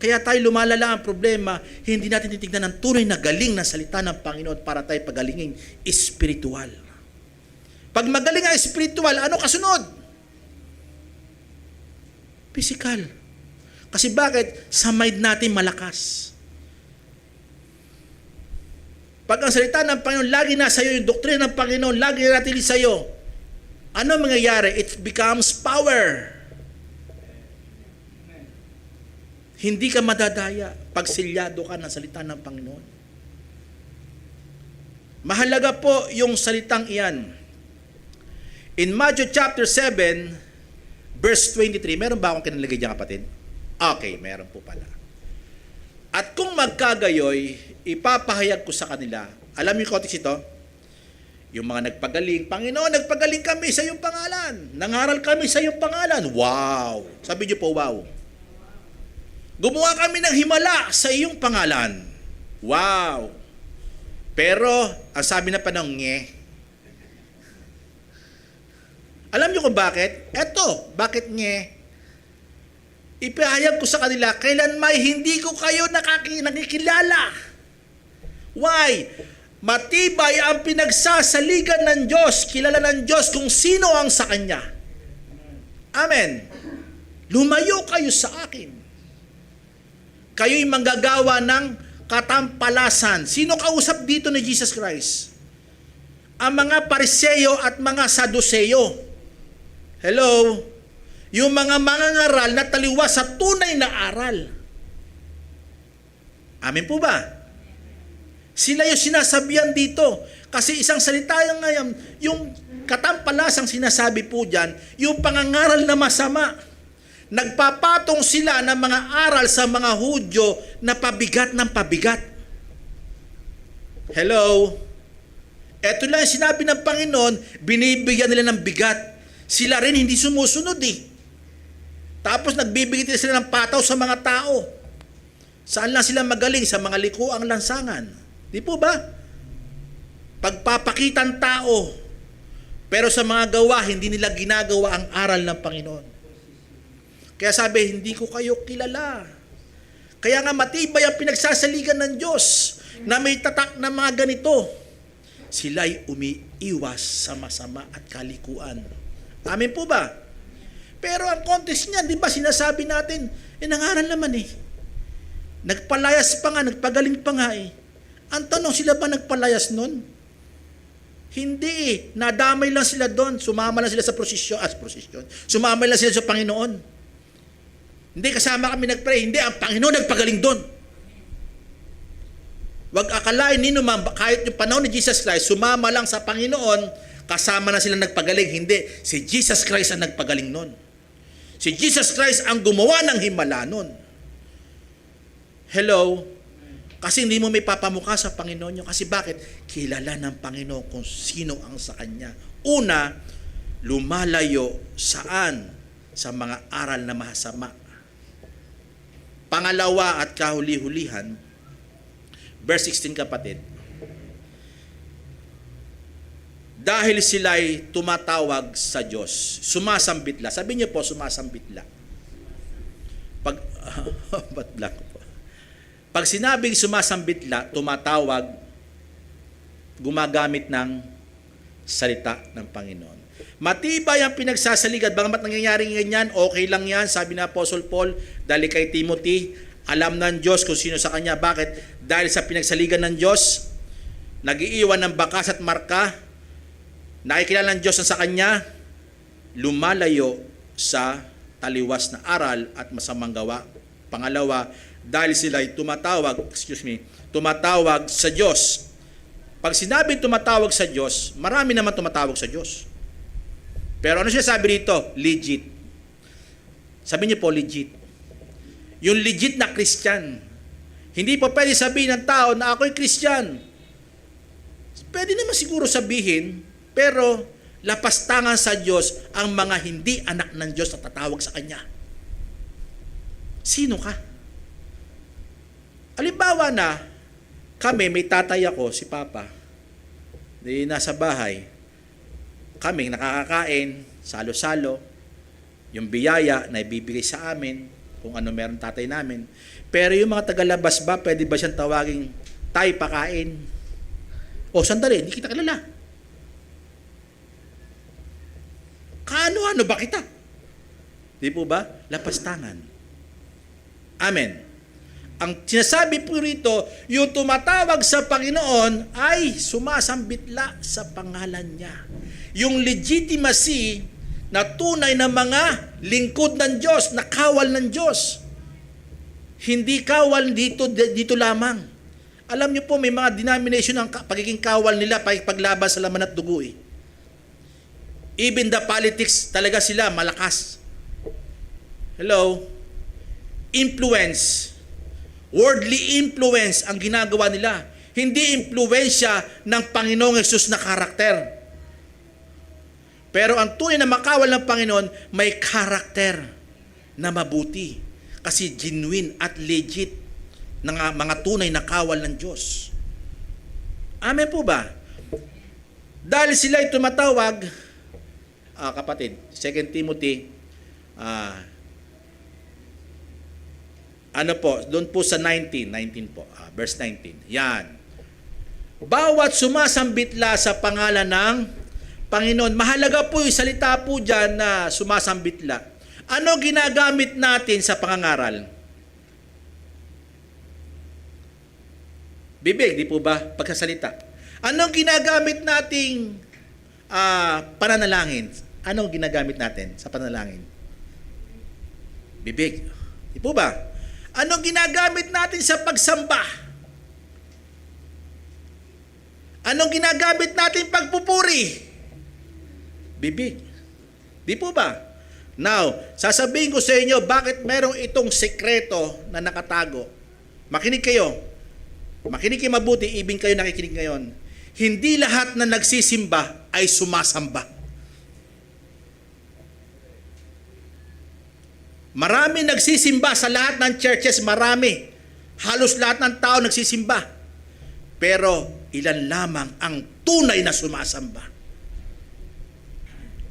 Kaya tayo lumalala ang problema, hindi natin titignan ang tunay na galing na salita ng Panginoon para tayo pagalingin espiritual. Pag magaling ang espiritual, ano kasunod? Physical. Kasi bakit? Sa mind natin malakas. Pag ang salita ng Panginoon, lagi nasa iyo, yung doktrina ng Panginoon, lagi natin sa iyo, ano mangyayari? It becomes power. Hindi ka madadaya pag silyado ka ng salita ng Panginoon. Mahalaga po yung salitang iyan. In Matthew chapter 7, verse 23, meron ba akong kinalagay dyan, kapatid? Okay, meron po pala. At kung magkagayoy, ipapahayag ko sa kanila. Alam niyo yung context ito? Yung mga nagpagaling, Panginoon, nagpagaling kami sa iyong pangalan. Nangaral kami sa iyong pangalan. Wow! Sabi niyo po, wow. Gumawa kami ng himala sa iyong pangalan. Wow! Pero, ang sabi na panong, alam niyo kung bakit? Eto, bakit ipahayag ko sa kanila, kailan may hindi ko kayo nakikilala. Why? Matibay ang pinagsasaligan ng Diyos, kilala ng Diyos kung sino ang sa Kanya. Amen. Lumayo kayo sa akin. Kayo'y manggagawa ng katampalasan. Sino kausap dito ni Jesus Christ? Ang mga Pariseo at mga Saduceo. Hello? Yung mga mangangaral na taliwas sa tunay na aral. Amen po ba? Sila yung sinasabihan dito. Kasi isang salita ngayon, yung katampalasang sinasabi po dyan, yung pangangaral na masama. Nagpapatong sila ng mga aral sa mga Hudyo na pabigat ng pabigat. Hello? Ito lang yung sinabi ng Panginoon, binibigyan nila ng bigat. Sila rin hindi sumusunod eh. Tapos nagbibigay sila ng pataw sa mga tao. Saan lang sila magaling? Sa mga likuang lansangan. Di po ba? Pagpapakitan tao, pero sa mga gawa, hindi nila ginagawa ang aral ng Panginoon. Kaya sabi, hindi ko kayo kilala. Kaya nga matibay ang pinagsasaligan ng Diyos na may tatak na mga ganito. Sila'y umiiwas sa masama at kalikuan. Amen po ba? Pero ang context niya, di ba sinasabi natin, nangaral naman eh. Nagpalayas pa nga, nagpagaling pa nga eh. Ang tanong, sila ba nagpalayas nun? Hindi eh. Nadamay lang sila doon. Sumama lang sila sa prosesyon. Sumama lang sila sa Panginoon. Hindi, kasama kami nagpray. Hindi, ang Panginoon nagpagaling doon. Huwag akalain nino, kahit yung panahon ni Jesus Christ, sumama lang sa Panginoon, kasama na silang nagpagaling. Hindi, si Jesus Christ ang nagpagaling nun. Si Jesus Christ ang gumawa ng himala nun. Hello? Kasi hindi mo may papamukha sa Panginoon nyo. Kasi bakit? Kilala ng Panginoon kung sino ang sa Kanya. Una, lumalayo saan? Sa mga aral na masama. Pangalawa at kahuli-hulihan, verse 16 kapatid, dahil sila'y tumatawag sa Diyos, sumasambitla. Sabi niyo po, sumasambitla. Ba't blank po? Pag sinabing sumasambitla, tumatawag, gumagamit ng salita ng Panginoon. Matibay ang pinagsasaligad. Bagamat nangyayari ganyan, okay lang yan. Sabi na Apostle Paul, dahil kay Timothy, alam ng Diyos kung sino sa kanya. Bakit? Dahil sa pinagsaligan ng Diyos, nag-iiwan ng bakas at marka, nakikilala ng Diyos na sa kanya, lumalayo sa taliwas na aral at masamang gawa. Pangalawa, dahil sila'y tumatawag sa Diyos. Pag sinabing tumatawag sa Diyos, marami naman tumatawag sa Diyos. Pero ano siya sabi dito? Legit. Sabi niyo po, legit. Yung legit na Christian. Hindi po pwede sabihin ng tao na ako'y Christian. Pwede naman siguro sabihin, pero lapastangan sa Diyos ang mga hindi anak ng Diyos na tatawag sa Kanya. Sino ka? Halimbawa na, kami, may tatay ako, si Papa, di nasa bahay, kami nakakakain, salo-salo, yung biyaya na ibibigay sa amin, kung ano meron tatay namin. Pero yung mga tagalabas ba, pwede ba siyang tawaging, tay, pakain? O, sandali, hindi kita kilala. Kaano-ano ba kita? Di po ba? Lapastangan. Amen. Ang sinasabi po rito, yung tumatawag sa Panginoon ay sumasambitla sa pangalan niya. Yung legitimacy na tunay na mga lingkod ng Diyos, na kawal ng Diyos. Hindi kawal dito lamang. Alam niyo po, may mga denomination ang pagiging kawal nila paglaban sa laman at dugo. Even the politics, talaga sila malakas. Hello? Influence. Worldly influence ang ginagawa nila. Hindi impluwensya ng Panginoong Hesus na karakter. Pero ang tunay na makawal ng Panginoon, may karakter na mabuti. Kasi genuine at legit ng mga tunay na kawal ng Diyos. Amen po ba? Dahil sila ay tumatawag, kapatid, 2 Timothy, doon po sa 19 po, verse 19. Yan. Bawat sumasambitla sa pangalan ng Panginoon, mahalaga po yung salita po dyan na sumasambitla. Ano ginagamit natin sa pangangaral? Bibig, di po ba? Pagkasalita. Anong ginagamit nating pananalangin? Anong ginagamit natin sa pananalangin? Bibig. Di po ba? Anong ginagamit natin sa pagsamba? Anong ginagamit natin pagpupuri? Bibig. Di po ba? Now, sasabihin ko sa inyo bakit merong itong sekreto na nakatago. Makinig kayo. Makinig kayo mabuti, ibig kayo nakikinig ngayon. Hindi lahat na nagsisimba ay sumasamba. Marami nagsisimba sa lahat ng churches, marami. Halos lahat ng tao nagsisimba. Pero ilan lamang ang tunay na sumasamba.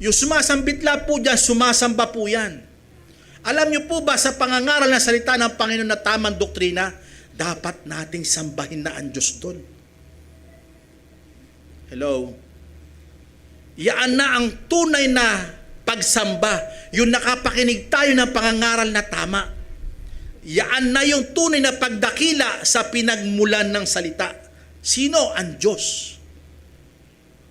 Yung sumasambitla po dyan, sumasamba po yan. Alam niyo po ba sa pangangaral na salita ng Panginoon na tamang doktrina, dapat nating sambahin na ang Diyos doon. Hello? Yan na ang tunay na pagsamba. Yung nakapakinig tayo ng pangangaral na tama. Yan na yung tunay na pagdakila sa pinagmulan ng salita. Sino? Ang Diyos.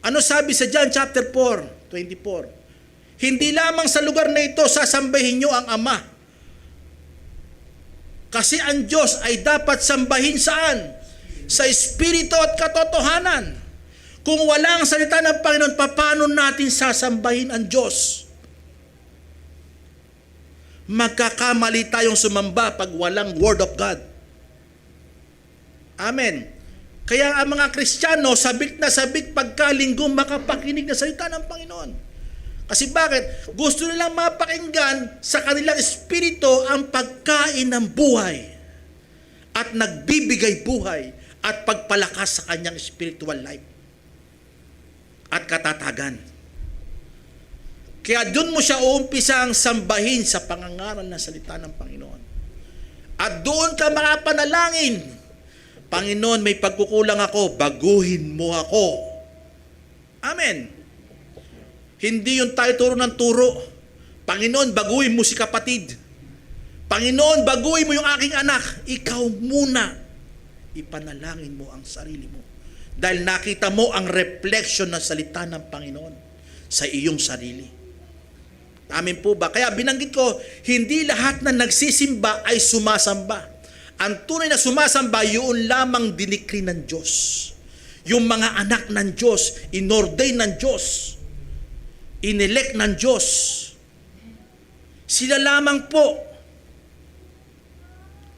Ano sabi sa John chapter 4:24? Hindi lamang sa lugar na ito sasambahin nyo ang Ama. Kasi ang Diyos ay dapat sambahin saan? Sa Espiritu at katotohanan. Kung wala ang salita ng Panginoon, paano natin sasambahin ang Diyos? Magkakamali tayong sumamba pag walang Word of God. Amen. Kaya ang mga Kristiyano, sabik na sabik pagkalinggo makapakinig na salita ng Panginoon. Kasi bakit? Gusto nilang mapakinggan sa kanilang espiritu ang pagkain ng buhay at nagbibigay buhay at pagpalakas sa kanyang spiritual life at katatagan. Kaya doon mo siya uumpisang sambahin sa pangangaral ng salita ng Panginoon. At doon ka makapanalangin, Panginoon, may pagkukulang ako, baguhin mo ako. Amen. Hindi yung tayo turo ng turo. Panginoon, baguhin mo si kapatid. Panginoon, baguhin mo yung aking anak. Ikaw muna. Ipanalangin mo ang sarili mo. Dahil nakita mo ang reflection ng salita ng Panginoon sa iyong sarili. Amin po ba? Kaya binanggit ko, hindi lahat na nagsisimba ay sumasamba. Ang tunay na sumasamba, yun lamang dinikri ng Diyos. Yung mga anak ng Diyos, inordain ng Diyos, inelect ng Diyos. Sila lamang po.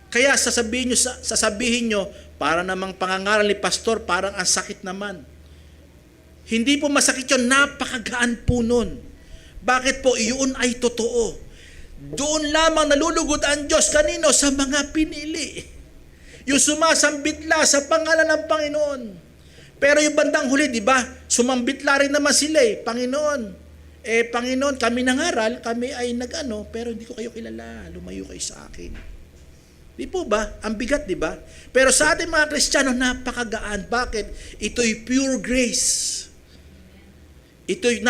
Kaya sasabihin nyo, para namang pangangaral ni pastor, parang ang sakit naman. Hindi po masakit yun, napakagaan po nun. Bakit po? Iyon ay totoo. Doon lamang nalulugod ang Diyos kanino? Sa mga pinili. Yung sumasambitla sa pangalan ng Panginoon. Pero yung bandang huli, di ba? Sumambitla rin naman sila eh. Panginoon, Panginoon, kami nangaral, kami ay nag-ano, pero hindi ko kayo kilala. Lumayo kayo sa akin. Di po ba? Ang bigat, di ba? Pero sa ating mga Kristiyano, napakagaan. Bakit? Ito'y pure grace. Ito'y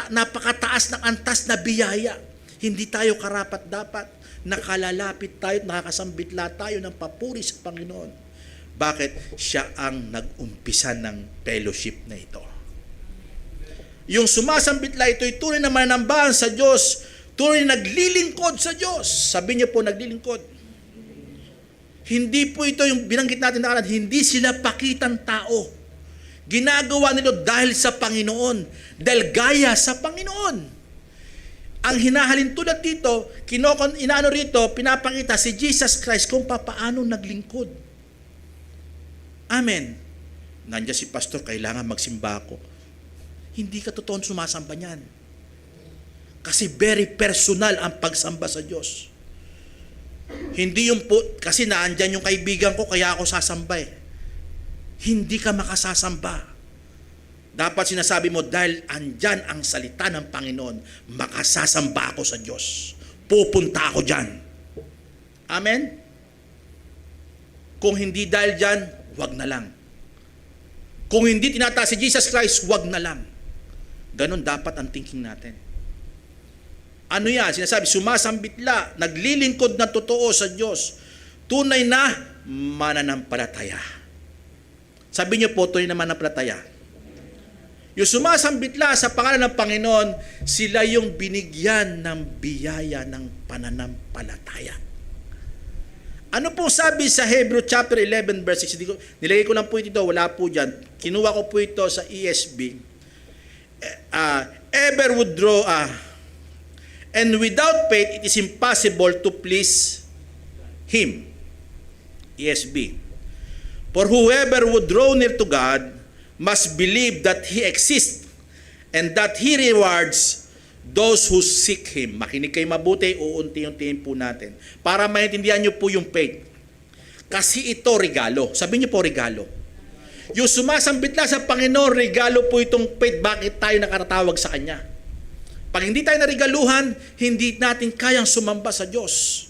napakataas ng antas na biyaya. Hindi tayo karapat-dapat. Nakalalapit tayo, nakakasambitla tayo ng papuri sa Panginoon. Bakit? Siya ang nag-umpisa ng fellowship na ito. Yung sumasambitla, ito'y tunay na mananambahan sa Diyos. Tunay na naglilingkod sa Diyos. Sabi niyo po, naglilingkod. Hindi po ito yung binanggit natin na hindi sila pakitang tao. Ginagawa nila dahil sa Panginoon. Dahil gaya sa Panginoon. Ang hinahalin tulad dito, pinapakita si Jesus Christ kung paano naglingkod. Amen. Nandiyan si pastor, kailangan magsimba ako. Hindi ka totoong sumasamba niyan. Kasi very personal ang pagsamba sa Diyos. Hindi yung po, kasi naandyan yung kaibigan ko, kaya ako sasamba eh. Hindi ka makasasamba. Dapat sinasabi mo, dahil andyan ang salita ng Panginoon, makasasamba ako sa Diyos. Pupunta ako dyan. Amen? Kung hindi dahil dyan, wag na lang. Kung hindi tinataas si Jesus Christ, wag na lang. Ganon dapat ang thinking natin. Ano yan? Sinasabi, sumasambitla, naglilingkod na totoo sa Diyos. Tunay na mananampalataya. Sabi niyo po, tunay na mananampalataya. Yung sumasambitla sa pangalan ng Panginoon, sila yung binigyan ng biyaya ng pananampalataya. Ano po sabi sa Hebrew chapter 11 verse 6? Nilagay ko lang po ito, wala po dyan. Kinuha ko po ito sa ESV. Ever withdraw, and without faith, it is impossible to please Him. ESV. For whoever would draw near to God must believe that He exists and that He rewards those who seek Him. Makinig kayo mabuti, uunti-untiin po natin. Para maintindihan nyo po yung faith. Kasi ito regalo. Sabi niyo po regalo. Yung sumasambit lang sa Panginoon, regalo po itong faith. Bakit tayo nakatatawag sa Kanya? Pag hindi tayo narigaluhan, hindi natin kayang sumamba sa Diyos.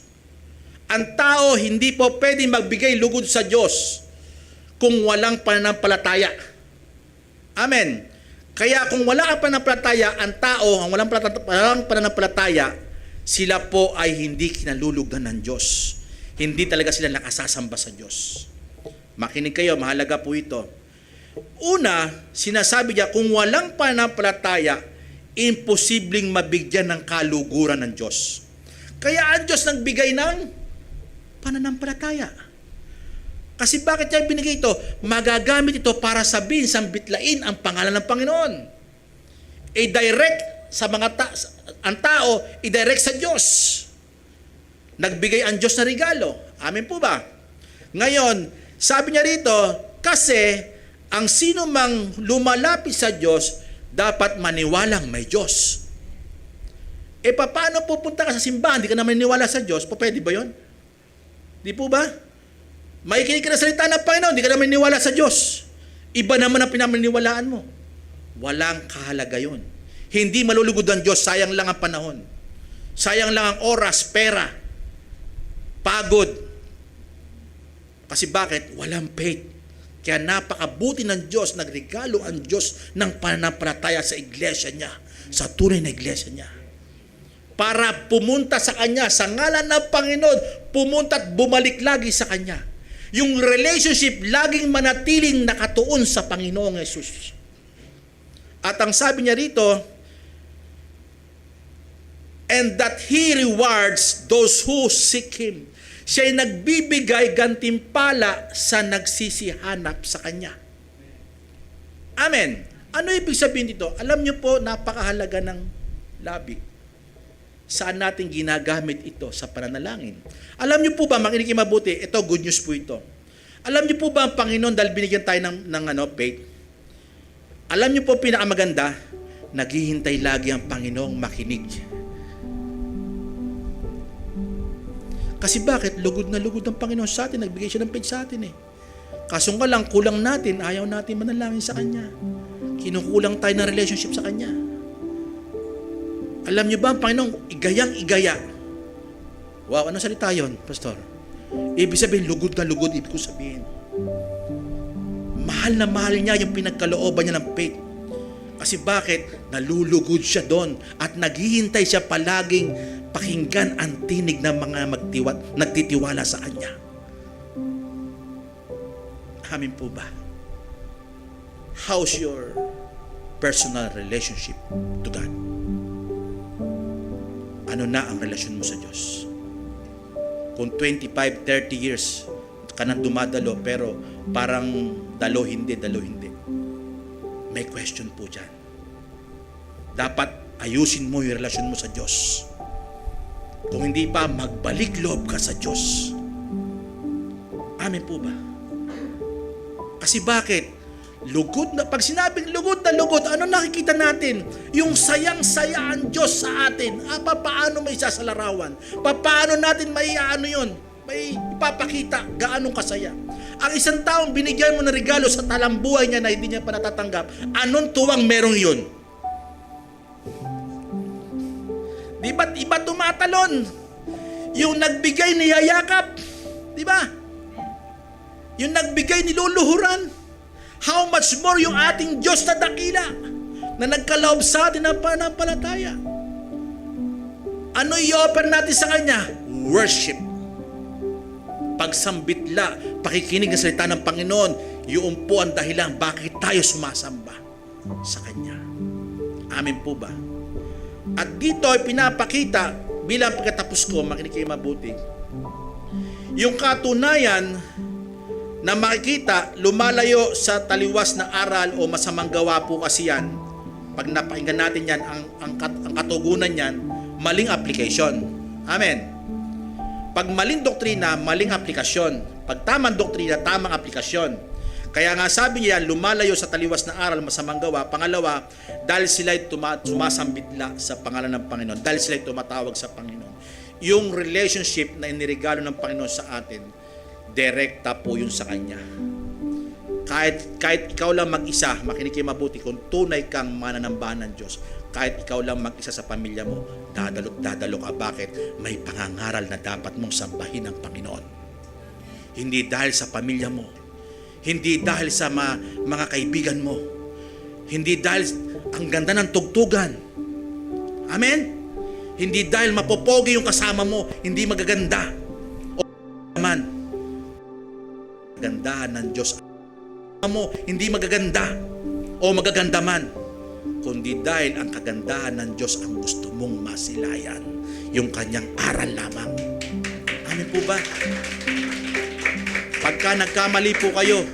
Ang tao hindi po pwedeng magbigay lugod sa Diyos kung walang pananampalataya. Amen. Kaya kung wala ang pananampalataya, ang tao, ang walang pananampalataya, sila po ay hindi kinalulugdan ng Diyos. Hindi talaga sila nakasasamba sa Diyos. Makinig kayo, mahalaga po ito. Una, sinasabi niya, kung walang pananampalataya, imposibleng mabigyan ng kaluguran ng Diyos. Kaya ang Diyos nagbigay ng pananampalataya. Kasi bakit niya binigay ito? Magagamit ito para sabihin, sambitlain ang pangalan ng Panginoon. I-direct sa ang tao, i-direct sa Diyos. Nagbigay ang Diyos na regalo. Amen po ba? Ngayon, sabi niya rito, kasi ang sino mang lumalapit sa Diyos, dapat maniwalang may Diyos. Paano pupunta ka sa simbahan, di ka na maniniwala sa Diyos? Pwede ba yun? Di po ba? Makikinig ka na salita ng Panginoon, di ka na maniniwala sa Diyos. Iba naman ang pinamaniwalaan mo. Walang kahalaga yun. Hindi malulugod ang Diyos, sayang lang ang panahon. Sayang lang ang oras, pera, pagod. Kasi bakit? Walang faith. Kaya napakabuti ng Diyos, nagregalo ang Diyos ng pananampalataya sa iglesia niya, sa tunay na iglesia niya. Para pumunta sa Kanya, sa ngalan ng Panginoon, pumunta at bumalik lagi sa Kanya. Yung relationship, laging manatiling nakatuon sa Panginoong Yesus. At ang sabi niya rito, and that He rewards those who seek Him. Siya'y nagbibigay gantimpala sa nagsisihanap sa Kanya. Amen. Ano ibig sabihin dito? Alam niyo po, napakahalaga ng labi. Saan natin ginagamit ito sa pananalangin? Alam niyo po ba, makinig mabuti, ito, good news po ito. Alam niyo po ba ang Panginoon, dahil binigyan tayo ng faith, alam niyo po pinakamaganda, naghihintay lagi ang Panginoong makinig. Kasi bakit? Lugod na lugod ang Panginoon sa atin. Nagbigay siya ng faith sa atin eh. Kaso nga lang, kulang natin. Ayaw natin manalangin sa Kanya. Kinukulang tayo ng relationship sa Kanya. Alam niyo ba ang Panginoon, igayang-igaya. Wow, anong salita yun, Pastor? Ibig sabihin, lugod na lugod. Ibig ko sabihin, mahal na mahal niya yung pinagkalooban niya ng faith. Kasi bakit? Nalulugod siya doon at naghihintay siya palaging pakinggan ang tinig ng mga nagtitiwala sa Kanya. Amin po ba? How's your personal relationship to God? Ano na ang relasyon mo sa Diyos? Kung 25, 30 years ka nang dumadalo pero parang dalo hindi. May question po dyan. Dapat ayusin mo yung relasyon mo sa Diyos. Kung hindi pa, magbalik loob ka sa Diyos. Amen po ba? Kasi bakit? Lugod na, pag sinabing lugod na lugod, ano nakikita natin? Yung sayang-saya ang Diyos sa atin. Paano may sasalarawan? Paano natin may yun? May ipapakita gaano kasaya. Ang isang taong binigyan mo ng regalo sa talambuhay niya na hindi niya pa natatanggap, anong tuwang merong yun? Di ba't iba tumatalon? Yung nagbigay niyayakap, di ba? Yung nagbigay niluluhuran. How much more yung ating Diyos na dakila na nagkaloob sa atin ng pananampalataya? Ano i-offer natin sa Kanya? Worship. Pagsambitla, pakikinig ng salita ng Panginoon, yun po ang dahilan bakit tayo sumasamba sa Kanya. Amen po ba? At dito ay pinapakita, bilang pagkatapos ko, makinig kayo mabuti, yung katunayan na makikita, lumalayo sa taliwas na aral o masamang gawa po kasi yan. Pag napakinggan natin yan, ang katugunan yan, maling application. Amen. Pag maling doktrina, maling aplikasyon. Pag tamang doktrina, tamang aplikasyon. Kaya nga sabi niya, lumalayo sa taliwas na aral, masamang gawa. Pangalawa, dahil sila'y sumasambitla sa pangalan ng Panginoon. Dahil sila'y tumatawag sa Panginoon. Yung relationship na iniregalo ng Panginoon sa atin, direkta po yun sa Kanya. Kahit ikaw lang mag-isa, makinig kayo mabuti, kung tunay kang mananambahan ng Diyos, kahit ikaw lang mag-isa sa pamilya mo, dadalo ka. Bakit? May pangangaral na dapat mong sambahin ng Panginoon. Hindi dahil sa pamilya mo, hindi dahil sa mga kaibigan mo, hindi dahil ang ganda ng tugtugan. Amen? Hindi dahil mapopogi yung kasama mo, hindi magaganda. O naman, kagandahan ng Diyos mo, hindi magaganda o magaganda man, kundi dahil ang kagandahan ng Diyos ang gusto mong masilayan, yung Kanyang aral lamang. Amen po ba? Pagka nagkamali po kayo,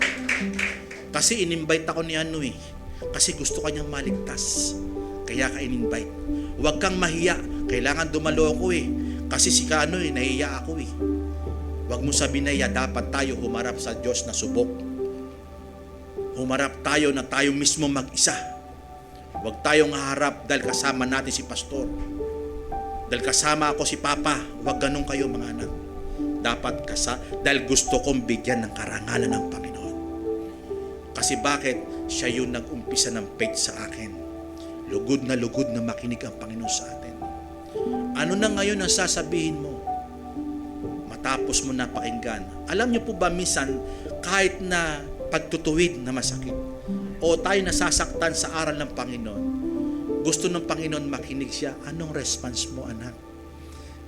kasi in-invite ako ni ano kasi gusto kanyang maligtas. Kaya ka in-invite. Huwag kang mahiya. Kailangan dumalo ako kasi si Kano nahiya ako Huwag mo sabihin na dapat tayo humarap sa Diyos na subok. Humarap tayo na tayo mismo mag-isa. Huwag tayong haharap dahil kasama natin si pastor. Dahil kasama ako si Papa. Huwag ganun kayo mga anak. Dapat dahil gusto kong bigyan ng karangalan ng Panginoon. Kasi bakit? Siya yung nag-umpisa ng faith sa akin. Lugod na makinig ang Panginoon sa atin. Ano na ngayon ang sasabihin mo? Matapos mo napakinggan. Alam niyo po ba minsan, kahit na pagtutuwid na masakit, o tayo nasasaktan sa aral ng Panginoon, gusto ng Panginoon makinig siya. Anong response mo, anak?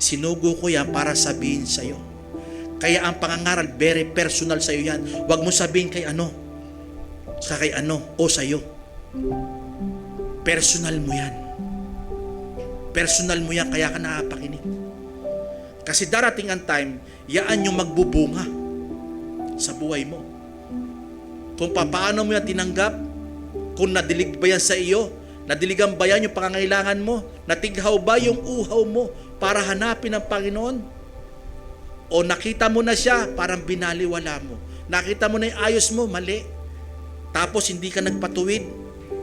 Sinugo ko yan para sabihin sa'yo. Kaya ang pangangaral, very personal sa'yo yan. Huwag mo sabihin kay ano, o sa'yo. Personal mo yan. Personal mo yan, kaya ka nakapakinig. Kasi darating ang time, yaan yung magbubunga sa buhay mo. Kung paano mo yan tinanggap, kung nadilig ba yan sa iyo, nadiligan ba yan yung pangangailangan mo, natighaw ba yung uhaw mo para hanapin ang Panginoon, o nakita mo na siya, parang binaliwala mo, nakita mo na yung ayos mo, mali, tapos hindi ka nagpatuwid,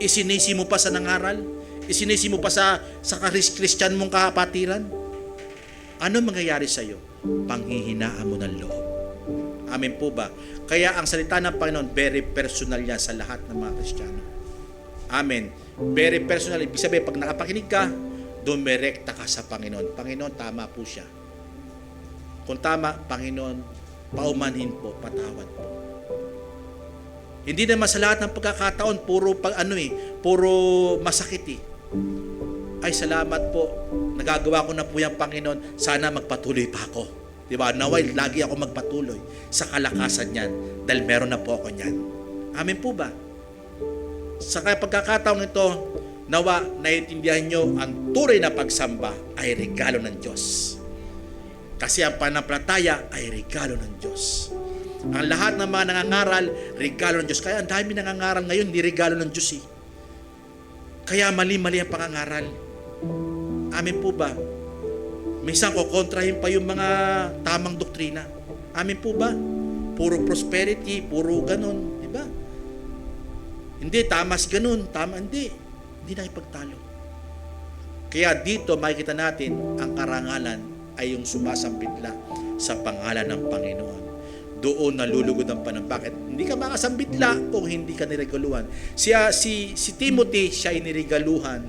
isinisi mo pa sa nangaral, isinisi mo pa sa Christian mong kapatiran. Ano mangyayari sa iyo? Panghihinaan mo ng loob. Amen po ba? Kaya ang salita ng Panginoon, very personal yan sa lahat ng mga Kristiyano. Amen. Very personal. Ibig sabihin, pag nakapakinig ka, dumirekta ka sa Panginoon. Panginoon, tama po siya. Kung tama, Panginoon, paumanhin po, patawad po. Hindi naman sa lahat ng pagkakataon, puro masakit Ay, salamat po. Nagagawa ko na po yung Panginoon. Sana magpatuloy pa ako. Diba? Naway, lagi ako magpatuloy sa kalakasan niyan dahil meron na po ako niyan. Amen po ba? Sa pagkakataong ito, nawa, naiintindihan nyo, ang tunay na pagsamba ay regalo ng Diyos. Kasi ang pananampalataya ay regalo ng Diyos. Ang lahat ng mga nangangaral, regalo ng Diyos. Kaya ang dami nangangaral ngayon, hindi regalo ng Diyos Kaya mali-mali ang pangangaral. Amen po ba? Minsan kukontrahin pa yung mga tamang doktrina. Amen po ba? Puro prosperity, puro ganun. Diba? Hindi, tamas ganun. Hindi na ipagtalo. Kaya dito makikita natin ang karangalan ay yung sumasambitla sa pangalan ng Panginoon. Doon nalulugod ang panang. Bakit? Hindi ka makasambitla kung hindi ka niregaluhan. Si Timothy, siya ay niregaluhan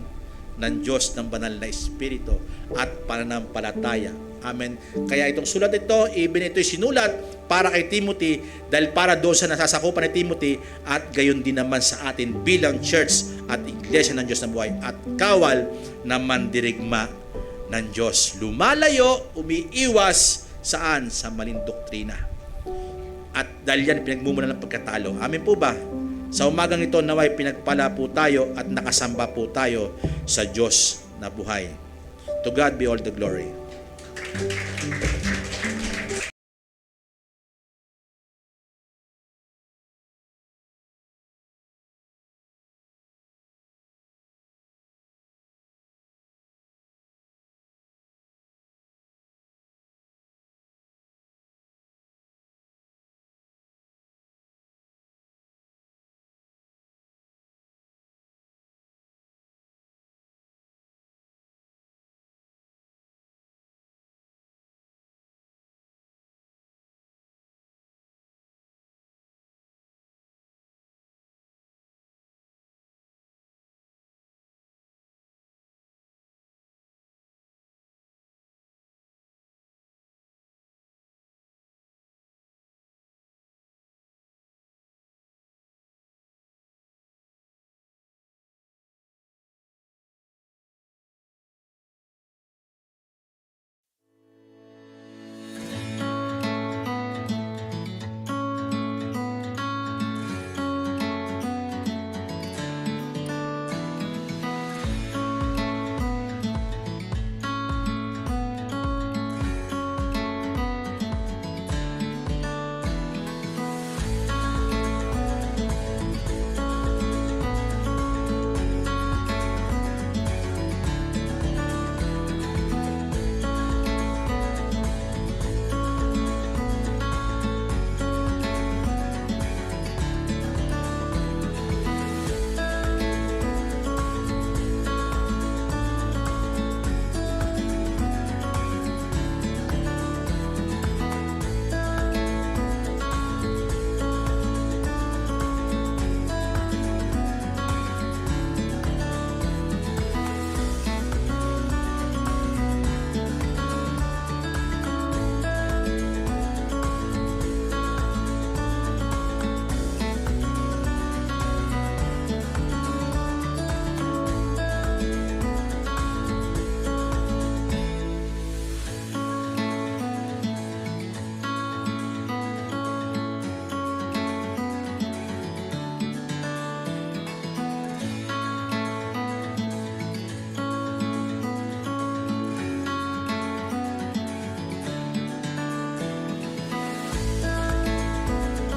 ng Diyos ng banal na Espiritu at pananampalataya. Amen. Kaya itong sulat ito, even ito'y sinulat para kay Timothy dahil para doon sa nasasakupan ni Timothy at gayon din naman sa atin bilang church at iglesia ng Diyos na buhay at kawal na mandirigma ng Diyos. Lumalayo, umiiwas saan? Sa maling doktrina. At dahil yan, pinagmumula ng pagkatalo. Amen po ba? Sa umagang ito, naway pinagpala po tayo at nakasamba po tayo sa Diyos na buhay. To God be all the glory.